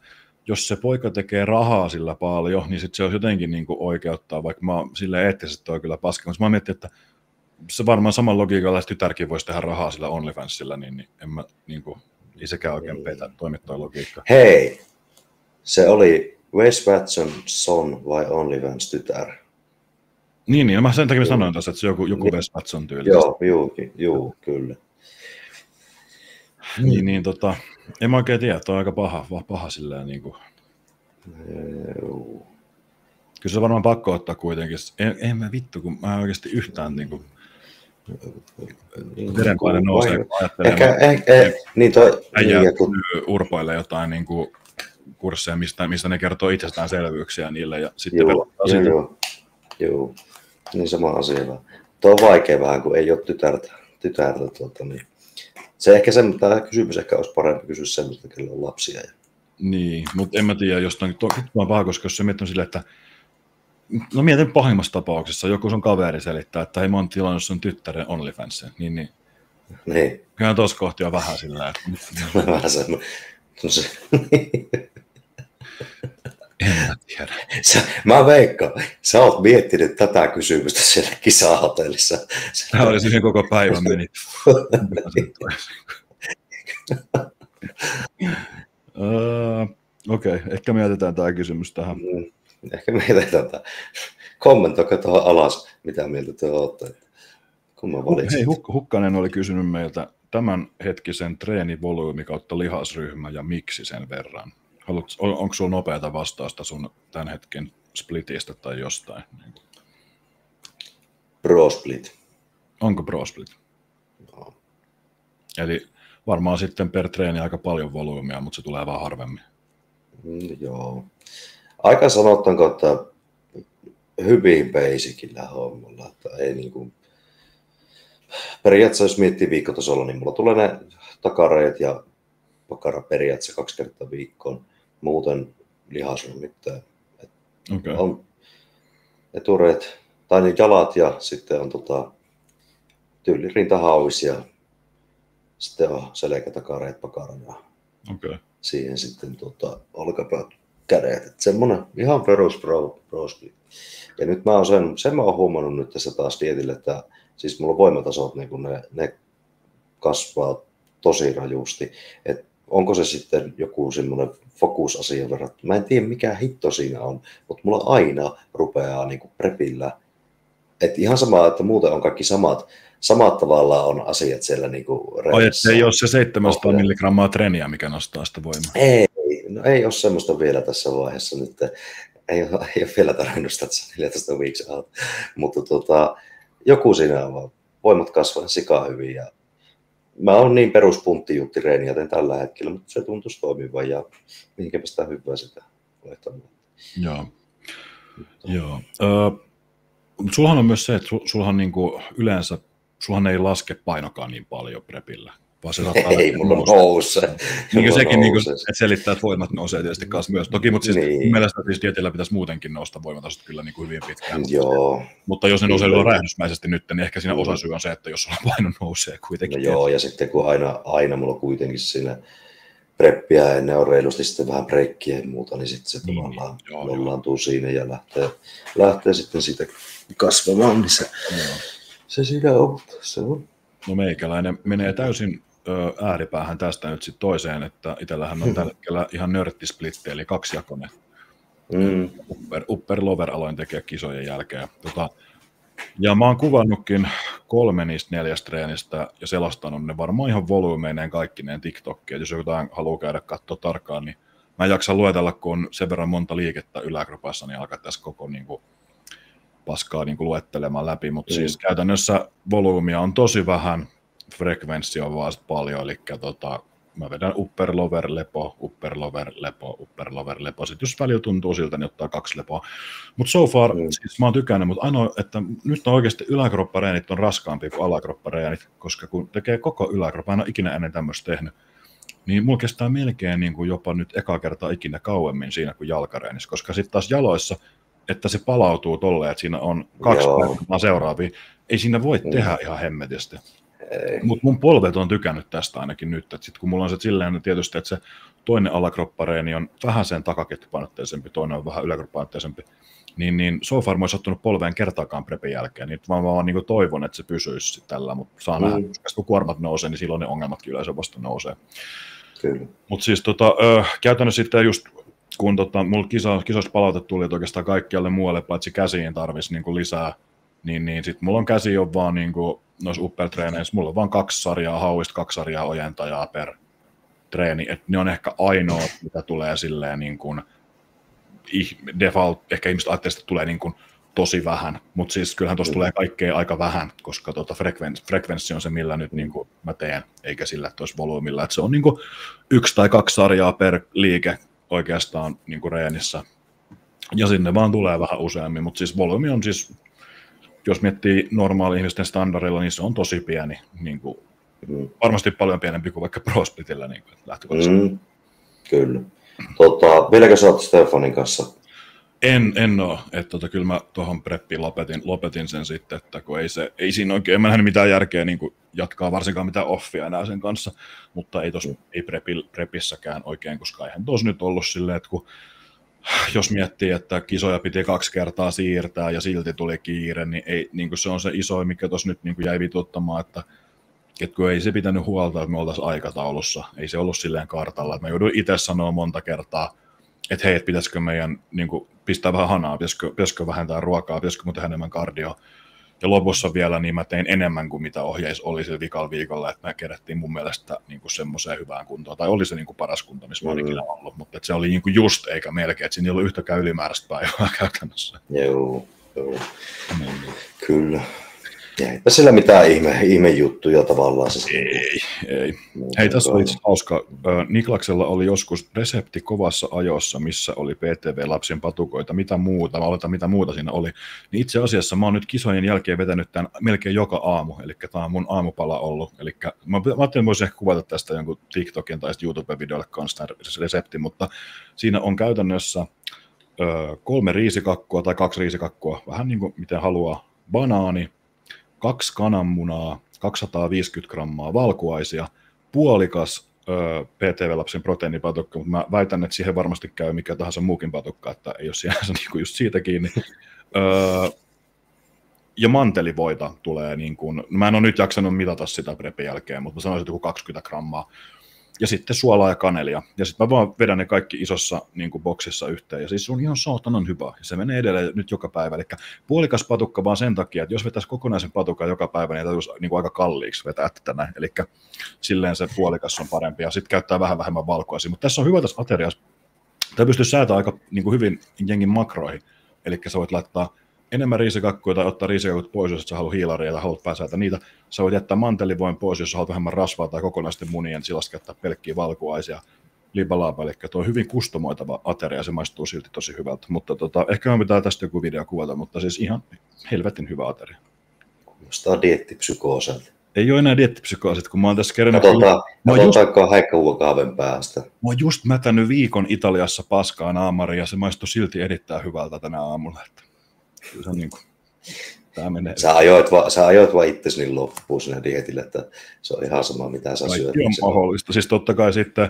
jos se poika tekee rahaa sillä paljon, niin sit se on jotenkin niin kuin oikeuttaa, vaikka mä silleen eettisesti on kyllä paska, mutta mä mietin, että se varmaan saman logiikalla, että tytärkin voisi tehdä rahaa sillä OnlyFansilla, niin en mä, niin kuin, ei sekään oikein peitä toimittaa logiikkaa. Hei, se oli Wes Watson son vai OnlyFans tytär? Niin, mä sen takia sanoin tässä, että se on joku Wes Watson tyyli. Joo, kyllä. Niin, en mä oikein tiedä, toi on aika paha silleen niin kuin. Kyllä se varmaan pakko ottaa kuitenkin. En mä vittu, kun mä oikeasti yhtään niin kuin, verenpaine nousee, kun ajattelee, niin urpoille jotain niin kuin kursseja, mistä ne kertoo itsestäänselvyyksiä niille, ja sitten joo. Niin sama asia vaan. Tuo on vaikea vähän, kun ei ole tytärtä niin. Se ehkä tämä kysymys ehkä olisi parempi kysyä semmoista, kenellä on lapsia. Niin, mutta en mä tiedä, jostain on paha, koska jos se miettii silleen, että no mietin pahimmassa tapauksessa, joku sun kaveri selittää, että hei mä oon tilannut sun tyttären OnlyFansen, niin. Kyllä tuossa kohti on vähän sillä, että vähän semmoinen. En mä tiedä. Mä veikkaan, sä oot miettinyt tätä kysymystä siellä kisahotellissa. Tämä oli siinä koko päivän meni. Okei, ehkä mietitään tämä kysymys tähän. Ehkä mietitään tätä. Kommentoiko tuohon alas, mitä mieltä te olette, kun mä valitsin. Hei, Hukkanen oli kysynyt meiltä tämän hetkisen treenivolyymi kautta lihasryhmä ja miksi sen verran. Onko sulla nopeata vastausta sun tämän hetken splitistä tai jostain? Pro split. Onko pro split? No. Eli varmaan sitten per treeni aika paljon volyymia, mutta se tulee vaan harvemmin. Joo. Aika sanotaanko, että hyvin basicillä hommalla. Että ei niinku. Periaatteessa jos miettii viikkotasolla, niin mulla tulee ne takareet ja pakara periaatteessa 2 kertaa viikkoon. Muuten lihasryhmittäin. Okay. On etureet, tai niin jalat ja sitten on tyyli rintahauis ja sitten on selkätakareet, pakara ja siihen sitten olkapäät, kädet. Et semmoinen ihan perus pro split. Ja nyt mä oon huomannut nyt tässä taas dietille, että siis mulla voimatasot niin kun ne kasvaa tosi rajusti. Et onko se sitten joku semmoinen fokusasia verrattuna? Mä en tiedä mikä hitto siinä on, mutta mulla aina rupeaa niin kuin prepillä. Et ihan sama, että muuten on kaikki samat tavallaan on asiat siellä niin kuin reisissä. Ei ole se 700 milligrammaa treeniä, mikä nostaa sitä voimaa. Ei ole semmoista vielä tässä vaiheessa nyt. Ei ole vielä tarvinnut sitä 14 weeks out. Mutta joku siinä on vaan. Voimat kasvaa sikaa hyvin ja mä oon niin peruspunttijuttireeniä teen tällä hetkellä, mutta se tuntuisi toimivan ja mihinkäpä sitä hyvää sitä vaihtamaan. Joo. Sulhan on myös se, että sulhan niinku yleensä, sulhan ei laske painokaan niin paljon prepillä. Vaan se ei, mulla nousee. Niin sekin, niinku, että selittää, että voimat nousee tietysti kanssa myös. Toki, mutta siis niin. Mielestäni siis dietillä pitäisi muutenkin nousta voimatasot kyllä niin kuin hyvin pitkään. Joo. Mutta jos ne nousee räjähdysmäisesti nyt, niin ehkä siinä osasyy on se, että jos sulla paino nousee kuitenkin. No joo, ja sitten kun aina mulla kuitenkin siinä preppiä ennen on reilusti sitten vähän breikkiä ja muuta, niin sitten se tavallaan jollaantuu siinä ja lähtee sitten siitä kasvamaan, niin se siinä on. Se on. No meikäläinen menee täysin ääripäähän tästä nyt sitten toiseen, että itsellähän on tällä hetkellä ihan nörttisplitti, eli kaksijakoinen. Upper-lover aloin tekemään kisojen jälkeen. Ja mä oon kuvannutkin 3 niistä 4 treenistä ja selastanut ne varmaan ihan volyymeineen kaikkineen TikTokia. Jos jotain haluaa käydä katsoa tarkkaan, niin mä en jaksa luetella, kun on sen verran monta liikettä yläkropassa, niin alkaa tässä koko niinku paskaa niinku luettelemaan läpi. Mutta siis käytännössä volyymia on tosi vähän, frekvenssi on vaan paljon, eli mä vedän upper-lover, lepo, upper-lover, lepo, upper-lover, lepo. Sitten jos välillä tuntuu siltä, niin ottaa 2 lepoa. Mutta so far, siis mä oon tykännyt, mutta ainoa, että nyt on oikeasti yläkroppareenit on raskaampia kuin alakroppareenit, koska kun tekee koko yläkroppa, en ole ikinä ennen tämmöistä tehnyt, niin mulla kestää melkein niin kuin jopa nyt eka kertaa ikinä kauemmin siinä kuin jalkareenissä, koska sitten taas jaloissa, että se palautuu tolleen, että siinä on 2 päivää seuraavia, ei siinä voi tehdä ihan hemmetisti. Mutta mun polvet on tykännyt tästä ainakin nyt, että sitten kun mulla on se silleen tietysti, että se toinen alakroppareeni on vähän sen takaketjupainotteisempi, toinen on vähän yläkroppainotteisempi, niin so far mä oon sattunut polveen kertaakaan prepin jälkeen, niin mä vaan niin toivon, että se pysyisi tällä, mutta saa nähdä, koska kun kuormat nousee, niin silloin ne ongelmatkin yleensä vasta nousee. Mutta siis käytännössä sitten just kun mulla kisoista palautetta tuli, että oikeastaan kaikkialle muualle paitsi käsiin tarvisi niin lisää, niin sitten mulla on käsi on vaan niin noissa upper-treeneissä, mulla on vaan 2 sarjaa hauista, 2 sarjaa ojentajaa per treeni, että ne on ehkä ainoa, mitä tulee silleen niin kuin default, ehkä ihmiset ajattelee, että tulee niin kuin tosi vähän, mutta siis kyllähän tuossa tulee kaikkea aika vähän, koska frekvenssi on se, millä nyt niin kuin mä teen, eikä sillä, että olisi volyymilla, että se on niin kuin 1 tai 2 sarjaa per liike oikeastaan niin kuin reenissä, ja sinne vaan tulee vähän useammin, mutta siis volyymi on siis, jos miettii normaali-ihmisten standardilla, niin se on tosi pieni, niin kuin, varmasti paljon pienempi kuin vaikka ProSplitillä niin lähtökohtaisesti. Kyllä. Vieläkö sä oot Stefanin kanssa? En ole, että kyllä mä tuohon preppiin lopetin sen sitten, että kun ei siinä oikein, en mä nähnyt mitään järkeä niin kuin jatkaa varsinkaan mitään offia enää sen kanssa, mutta ei prepissäkään oikein, koska eihän tuossa nyt ollut silleen, että jos miettii, että kisoja piti 2 kertaa siirtää ja silti tuli kiire, niin, ei, niin kuin se on se iso, mikä tuossa nyt niin kuin jäi vituttamaan, että kun ei se pitänyt huolta, että me oltaisiin aikataulussa, ei se ollut silleen kartalla, että mä jouduin itse sanoa monta kertaa, että hei, pitäisikö meidän niin kuin, pistää vähän hanaa, pitäisikö vähentää ruokaa, pitäisikö mun tehdä enemmän kardioa. Ja lopussa vielä niin mä tein enemmän kuin mitä ohjeissa oli sillä vikalla viikolla, että me kerättiin mun mielestä niin kuin semmoiseen hyvään kuntoon. Tai oli se niin kuin paras kunto, missä mä olikin ollut, mutta että se oli niin kuin just eikä melkein, että siinä ei ollut yhtäkään ylimääräistä päivää käytännössä. Joo. Kyllä. Eipä sillä mitään ihme juttuja tavallaan. Ei. Hei, tässä oli hauska. Niklaksella oli joskus resepti kovassa ajossa, missä oli PTV-lapsien patukoita, mitä muuta, mä oletan mitä muuta siinä oli. Niin itse asiassa mä oon nyt kisojen jälkeen vetänyt tämän melkein joka aamu, eli tämä on mun aamupala ollut. Eli mä ajattelin, että voisin ehkä kuvata tästä jonkun TikTokin tai YouTube-videolle kanssa resepti, mutta siinä on käytännössä 3 riisikakkua tai 2 riisikakkua, vähän niin kuin miten haluaa, banaani, 2 kananmunaa, 250 grammaa valkuaisia, puolikas PTV-lapsen proteiinipatukka, mutta mä väitän, että siihen varmasti käy mikä tahansa muukin patukka, että ei ole sinänsä niin just siitä kiinni. Ja mantelivoita tulee, niin kuin, mä en ole nyt jaksanut mitata sitä prepin jälkeen, mutta sanoisin, että 20 grammaa. Ja sitten suolaa ja kanelia. Ja sitten mä vaan vedän ne kaikki isossa niin kuin boksissa yhteen. Ja siis se on ihan saatanan hyvä. Ja se menee edelleen nyt joka päivä. Eli puolikas patukka vaan sen takia, että jos vetäisi kokonaisen patukan joka päivä, niin täytyisi niin kuin aika kalliiksi vetää tätä näin. Eli silleen se puolikas on parempi. Ja sitten käyttää vähän vähemmän valkuaisia. Mutta tässä on hyvä tässä ateriassa. Tämä pystyy säätämään aika niin kuin hyvin jengin makroihin. Eli sä voit laittaa enemmän riisikakkuja tai ottaa riisikakut pois, jos sä haluat hiilaria tai haluat pääsäätä niitä. Sä voit jättää mantelivoin pois, jos sä haluat vähemmän rasvaa tai kokonaisten munien silasta käyttää pelkkiä valkuaisia libalaapa. Eli tuo on hyvin kustomoitava ateria, se maistuu silti tosi hyvältä. Mutta ehkä me pitää tästä joku video kuvata, mutta siis ihan helvetin hyvä ateria. Kuulostaa dieettipsykooselta. Ei ole enää dieettipsykoosit, kun mä oon tässä kerännyt... Katsotaanko Heikka-Huokaaven päästä. Mä oon just mätänyt viikon Italiassa paskaa naamariin ja se maistuu silti erittäin hyvältä tänä aamulla. Se on niin kuin, tää menee. Sä ajoit vaan itsesi niin loppuun siinä dietillä, että se on ihan sama mitä sä syöt. Kaikki on mahdollista. Siis totta kai sitten,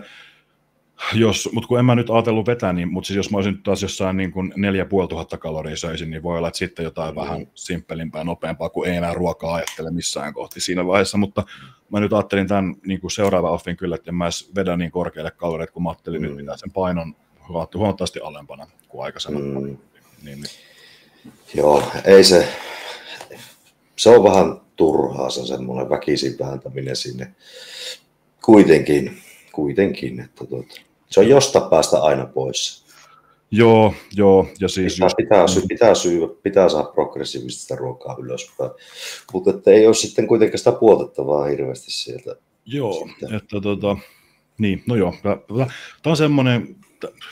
mutta kun en mä nyt ajatellut vetää, niin, mutta siis jos mä olisin nyt taas jossain niin kuin 4500 kaloria söisin, niin voi olla, että sitten jotain vähän simppelimpää, nopeampaa, kun ei enää ruokaa ajattele missään kohti siinä vaiheessa, mutta mä nyt ajattelin tämän niin kuin seuraava offin kyllä, että en mä edes vedä niin korkealle kaloreille, kun mä ajattelin nyt pitää sen painon huomattavasti alempana kuin aikaisemmin. Niin. Joo, ei se on vähän turhaa se semmoinen väkisin vääntäminen sinne. Kuitenkin, että se on jostain päästä aina pois. Joo, ja siis... Pitää saada progressiivista ruokaa ylöspäin, mutta että ei ole sitten kuitenkaan sitä puotettavaa hirveästi sieltä. Joo, sitten. Että niin, no joo, tämä on semmoinen...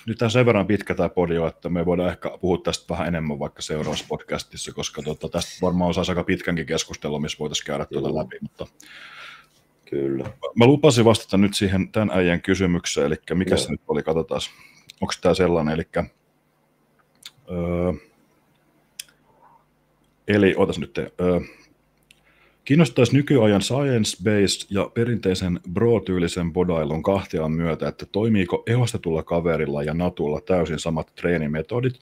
Nyt tämä sen verran pitkä tämä podio, että me voidaan ehkä puhua tästä vähän enemmän vaikka seuraavassa podcastissa, koska tästä varmaan osaisi aika pitkänkin keskustelua, missä voitaisiin käydä läpi. Mutta kyllä. Mä lupasin vastata nyt siihen tämän äijän kysymykseen, eli mikä se nyt oli, katsotaan, onko tämä sellainen, eli otas nyt, kiinnostaisi nykyajan science-based ja perinteisen bro-tyylisen bodailun kahtiaan myötä, että toimiiko ehostetulla kaverilla ja natulla täysin samat treenimetodit,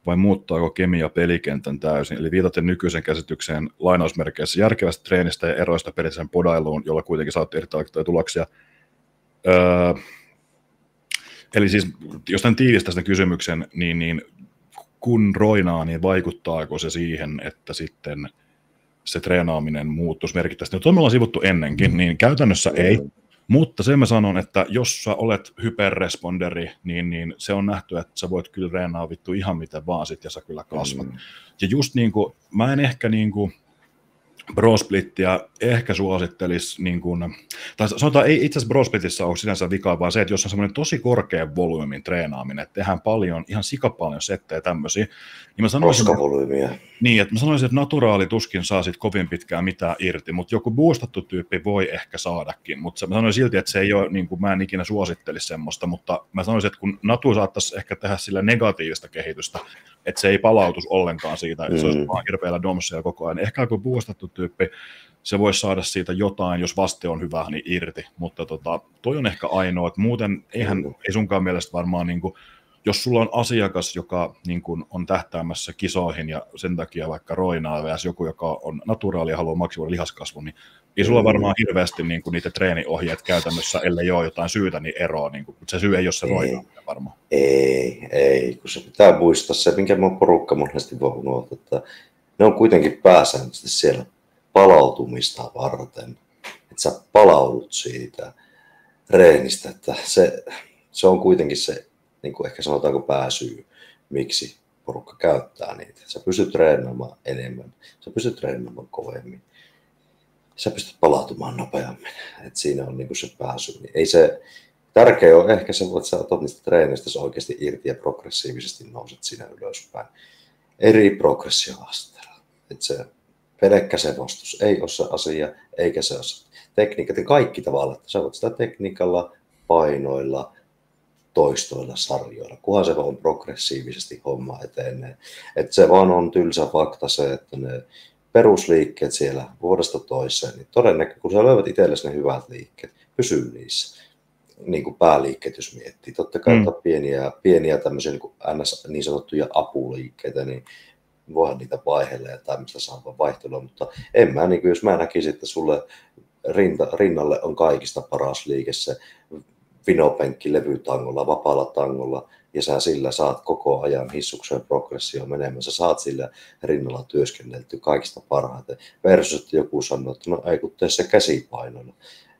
vai muuttaako kemia pelikentän täysin, eli viitaten nykyisen käsitykseen lainausmerkeissä järkevästä treenistä ja eroista perinteisen bodailuun, jolla kuitenkin saatte erittäin tuloksia. Eli siis, jos tämän tiivistää sitä kysymyksen, niin kun roinaa, niin vaikuttaako se siihen, että sitten se treenaaminen muuttuisi merkittävästi. No, me ollaan sivuttu ennenkin, niin käytännössä ei. Mutta sen mä sanon, että jos sä olet hyperresponderi, niin se on nähty, että sä voit kyllä reenaa vittu ihan miten vaan sit, ja sä kyllä kasvat. Ja just niinku, mä en ehkä niinku Brosplittiä ehkä suosittelisi, niin kuin, tai sanotaan, ei itse asiassa Brosplitissä ole sinänsä vikaa, vaan se, että jos on semmoinen tosi korkean volyymin treenaaminen, että tehdään paljon, ihan sikapaljon settejä tämmöisiä, niin mä sanoisin, että naturaali tuskin saa sit kovin pitkään mitään irti, mutta joku boostattu tyyppi voi ehkä saadakin, mutta mä sanoin silti, että se ei ole, niin kuin mä en ikinä suosittelisi semmoista, mutta mä sanoisin, että kun natu saattaisi ehkä tehdä sillä negatiivista kehitystä, että se ei palautus ollenkaan siitä, että se olisi vaan hirveällä domseja koko ajan. Ehkä kun boostattu tyyppi, se voisi saada siitä jotain, jos vaste on hyvä, niin irti, mutta toi on ehkä ainoa, että muuten ei sunkaan mielestä varmaan, niin kuin, jos sulla on asiakas, joka niin kuin, on tähtäämässä kisoihin ja sen takia vaikka roinaa, ja joku, joka on naturaali ja haluaa maksimoida lihaskasvun, niin ei sulla varmaan hirveästi niin kuin, niitä treeniohjeet käytännössä, ellei ole jotain syytä, niin eroa, niin kuin, se syy ei ole se roinaaminen varmaan. Ei, kun se pitää muistaa se, minkä mun porukka monesti voi unohtaa, että ne on kuitenkin pääsääntöisesti siellä palautumista varten, että sä palaudut siitä reenistä, että se on kuitenkin se, niin kuin ehkä sanotaanko pääsyy, miksi porukka käyttää niitä. Sä pystyt treenaamaan enemmän, sä pystyt treenaamaan kovemmin, sä pystyt palautumaan nopeammin, että siinä on niin kuin se pääsy. Niin ei se tärkeä on ehkä se, että sä otat niistä treeneistä se oikeasti irti ja progressiivisesti nouset siinä ylöspäin eri progressio-asteella. Että se pelkkä sevostus ei ole se asia, eikä se ole se tekniikat ja kaikki tavalla. Sä voit sitä tekniikalla, painoilla, toistoilla, sarjoilla, kunhan se on progressiivisesti homma etenee. Että se vaan on tylsä fakta se, että ne perusliikkeet siellä vuodesta toiseen, niin todennäköisesti kun sä löydät itsellesi ne hyvät liikkeet, pysyy niissä. Niin kuin pääliikkeet, jos miettii. Totta kai pieniä tämmöisiä niin sanottuja apuliikkeitä, niin voihan niitä vaihdella ja tämmöistä saada vaihtelua, mutta en mä, niin kuin jos mä näkisin, että sulle rinnalle on kaikista paras liike se vinopenkki levytangolla, vapaalla tangolla, ja sä sillä saat koko ajan hissuksen progressio menemään, sä saat sillä rinnalla työskennelty kaikista parhaiten, versus että joku sanoo, että no ei kun tee se käsipainoilla,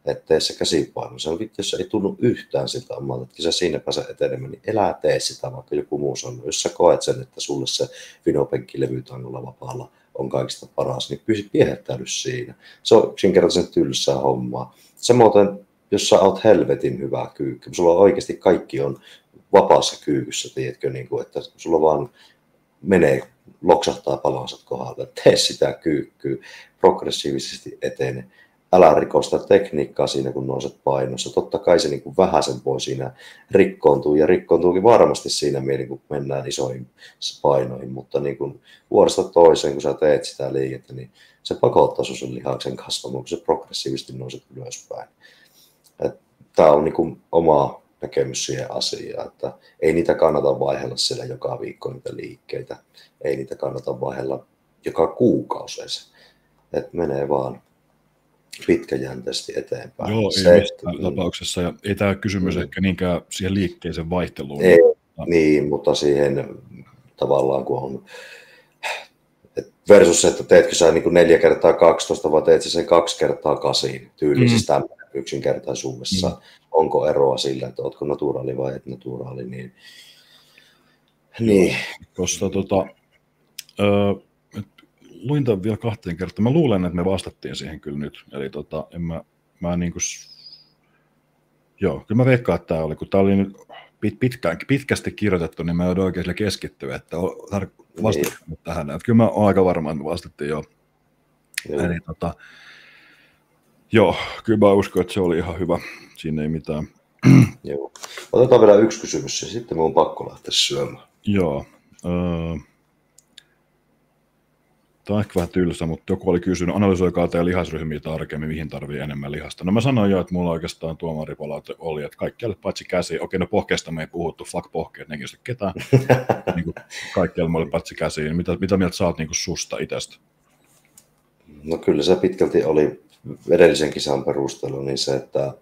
että tee se käsipainoilla, se on vittu, jos ei tunnu yhtään siltä omalta, että sä siinä pääse etenemään, niin elää tee sitä, vaikka joku muu sanoo, jos sä koet sen, että sulle se vinopenkki levytangolla vapaalla on kaikista paras, niin piehättäydy siinä. Se on yksinkertaisen tylsää hommaa. Samoin, jos sä oot helvetin hyvä kyykky, sulla on oikeasti kaikki on vapaassa kyykyssä, tiedätkö, niin kuin, että sulla vaan menee, loksahtaa palansat kohdalle, tee sitä kyykkyä, progressiivisesti etene. Älä riko sitä tekniikkaa siinä, kun nouset painossa. Totta kai se niin kuin vähäsen voi siinä rikkoontua, ja rikkoontuukin varmasti siinä mielin, kun mennään isoihin painoihin, mutta niin kuin vuodesta toiseen, kun sä teet sitä liikettä, niin se pakottaa sun lihaksen kasvamaan, kun se progressiivisesti nouset ylöspäin. Tämä on niin kuin oma näkemys siihen asiaan, että ei niitä kannata vaihella siellä joka viikko niitä liikkeitä, ei niitä kannata vaihella joka kuukausi edes, että menee vaan pitkäjänteisesti eteenpäin. Joo, ei missään tapauksessa, ja ei tämä kysymys ehkä niinkään siihen liikkeeseen vaihteluun. Ei, niin, mutta siihen tavallaan kun on versus, että teetkö sä niin 4x12 vai teet sä sen 2x8 tyylisesti yksinkertaisuudessa. Onko eroa sillä, että ootko naturaali vai et naturaali, niin. Tuossa luin tämän vielä 2 kertaa. Mä luulen, että me vastattiin siihen kyllä nyt. Eli mä niin kuin, joo, kyllä mä veikkaan, että tämä oli, kun tämä oli nyt pitkästi kirjoitettu, niin mä joudun oikein keskittyä, että vastattiin niin tähän. Että kyllä mä oon aika varma, että me vastattiin jo. Eli joo, kyllä mä uskon, että se oli ihan hyvä. Siinä ei mitään. Joo. Otetaan vielä yksi kysymys ja sitten mun on pakko lähteä syömään. Joo. Tämä on ehkä vähän tylsä, mutta joku oli kysynyt, analysoikaa teidän lihasryhmiä tarkemmin, mihin tarvii enemmän lihasta. No mä sanoin jo, että mulla oikeastaan tuomaripalaute oli, että kaikkialle paitsi käsiä. Okei, no pohkeesta me ei puhuttu, fuck pohkeet, nekin sitten ketään. Niin kaikkialle mulle paitsi käsiin. Mitä mieltä sä oot niin susta itsestä? No kyllä se pitkälti oli edellisen kisan perustelu, niin se, että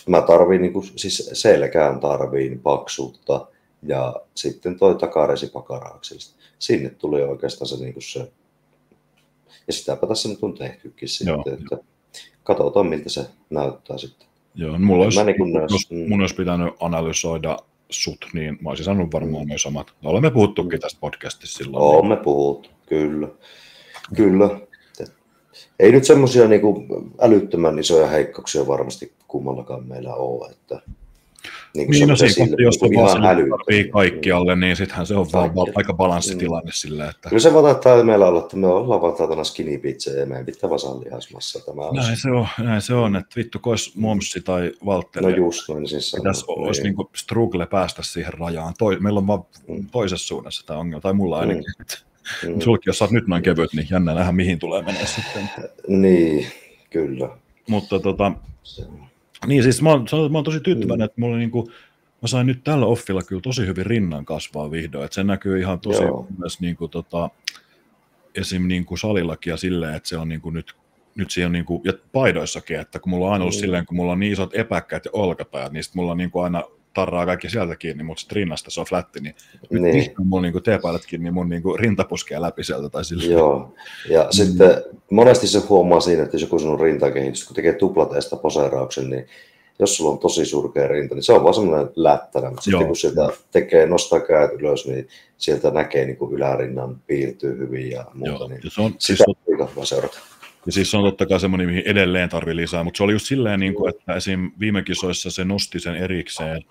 mä tarviin, niin kuin, siis selkään tarviin paksuutta ja sitten toi takaresi pakaraaksista. Sinne tuli oikeastaan se, niin kuin se, ja sitäpä tässä nyt on tehtykin sitten, että katsotaan miltä se näyttää sitten. Joo, mun olisi pitänyt analysoida sut, niin mä olisin sanonut varmaan myös samat. Olemme puhuttukin tästä podcastissa silloin. Olemme puhuttu, kyllä. Ei nyt semmoisia niinku älyttömän isoja heikkouksia varmasti kummallakaan meillä ole. Että, niin no siinä, jos tarvii kaikkialle, niin sittenhän se on vaan aika balanssitilanne sillä, että... Kyllä se vaataa meillä olla, että me ollaan vaan taatana skinny pizza ja meidän pitää vasanlihasmassa. Näin se on, että vittu kois Momsi tai Valtteri. No just noin siis olisi niin kuin struggle päästä siihen rajaan. Meillä on vaan toisessa suunnassa tämä ongelma, tai mulla ainakin. Sulki, jos sä oot nyt noin kevyt, niin jännä nähdä, mihin tulee mennä sitten. Niin, kyllä. Mutta niin siis mä oon tosi tyytyväinen, että mulla niinku, mä sain nyt tällä offilla kyllä tosi hyvin rinnan kasvaa vihdoin, että se näkyy ihan tosi myös niinku esim niinku salillakin ja silleen, että se on niinku nyt siellä niinku, ja paidoissakin, että kun mulla on aina ollut silleen, kun mulla on niin isot epäkkäät ja olkapäät, niin sit mulla on niinku aina tarraa kaikki sieltä kiinni, mutta sitten rinnasta se on flätti, niin nyt kun mulla niinku teepaidatkin, niin mun niinku rinta puskee läpi sieltä tai silleen. Joo, ja sitten monesti se huomaa siinä, että jos joku sanoo rintakehitys, kun tekee tuplateesta poseerauksen, niin jos sulla on tosi surkea rinta, niin se on vaan semmoinen lättänä, mutta sitten kun sieltä nostaa käät ylös, niin sieltä näkee niin kuin ylärinnan piirtyy hyvin ja muuta, niin sitä on hyvä seurata. Ja siis se on totta kai semmoinen, mihin edelleen tarvii lisää, mutta se oli just silleen, että esim. Viime kisoissa se nosti sen erikseen,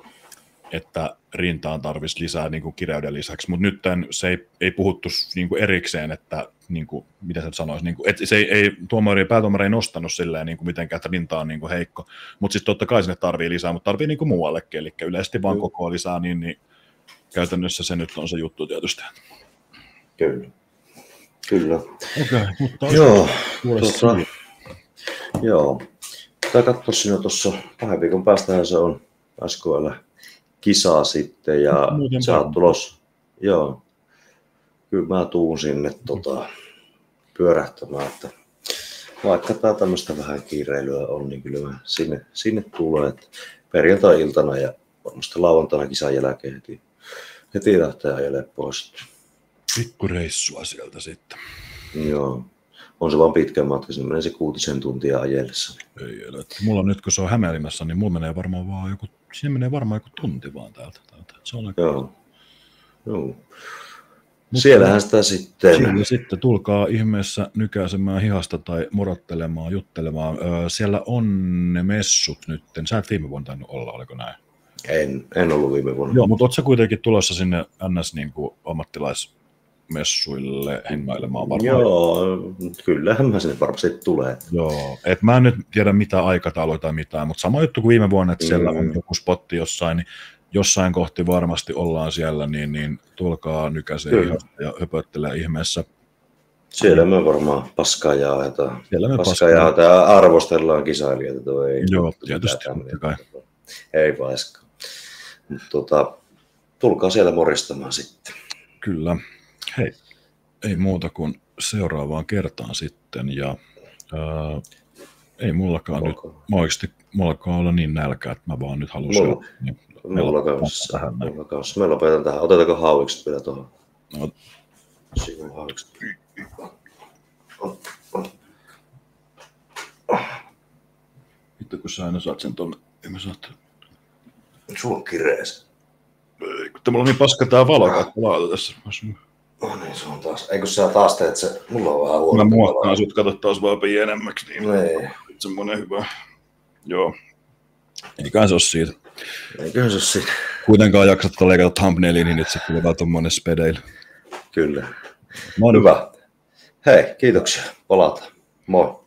että rintaan tarvitsisi lisää niin kuin kireyden lisäksi, mutta nyt se ei puhuttu niin kuin erikseen, että niin kuin, mitä se sanoisi, niin kuin, että se päätuomari ei nostanut silleen niin kuin mitenkään, että rinta on niin kuin heikko, mutta siis totta kai sinne tarvii lisää, mutta tarvii niin kuin muuallekin, eli yleisesti vaan koko lisää, niin käytännössä se nyt on se juttu tietysti. Kyllä. Okei, mutta joo. Pitää katsoa sinne tuossa 2 viikon päästä, se on SKL kisaa sitten ja sä oot tulos. Joo. Kyllä mä tuun sinne pyörähtämään, että vaikka tää tämmöistä vähän kiireilyä on, niin kyllä mä sinne tulee perjantai-iltana ja varmasti lauantaina kisan jälkeen heti lähtee ajelemaan pois. Pikkureissua sieltä sitten. Joo. On se vaan pitkä matka, se menee se 6 tuntia ajellessa. Ei, mulla nyt kun se on Hämeenlinnassa, niin mulla menee varmaan joku tunti vaan täältä. Se on aika... Joo. Siellähän sitä sitten... Siellä sitten tulkaa ihmeessä nykäisemään hihasta tai morottelemaan, juttelemaan. Siellä on ne messut nyt. Sä et viime vuonna tainnut olla, oliko näin? En ollut viime vuonna. Joo, mutta ootko sä kuitenkin tulossa sinne NS-ammattilaismessuille hengailemaan varmaan? Joo, kyllähän mä sinne varmasti tulee. Joo, et mä en nyt tiedä mitä aikataulua tai mitään, mutta sama juttu kuin viime vuonna, että siellä on joku spotti jossain, niin jossain kohti varmasti ollaan siellä, niin tulkaa nykäiseen ja höpöttelee ihmeessä. Siellä me varmaan paskaa jaetaan. Paskaa jaetaan ja arvostellaan kisailijoita. Joo, tietysti. Ei vaiskaan. Mutta tulkaa siellä moristamaan sitten. Kyllä. Hei, ei muuta kuin seuraavaan kertaan sitten. Ja ei mullakaan nyt, mä alkaa olla niin nälkä, että mä vaan nyt haluan syödä. Mulla kanssa. Me lopetan tähän. Otetaanko hauikset vielä tuohon? No. Siinä on hauikset. Vittu kun sä aina saat sen tuonne. En mä saat. Sulla on kirees. Ei, kun mulla on niin paska tää valokatto tässä. No niin, se on taas. Eikö sä taas teet se? Mulla on vähän huono. Mä muokkaan sut, kato taas vaan pienemmäksi. Niin semmonen hyvä. Joo. Eiköhän se oo siitä. Kuitenkaan jaksat leikata thumbnailiin, niin että se tulee vaan tommonen spedeillä. Kyllä. Hyvä. Hei, kiitoksia. Palataan. Moi.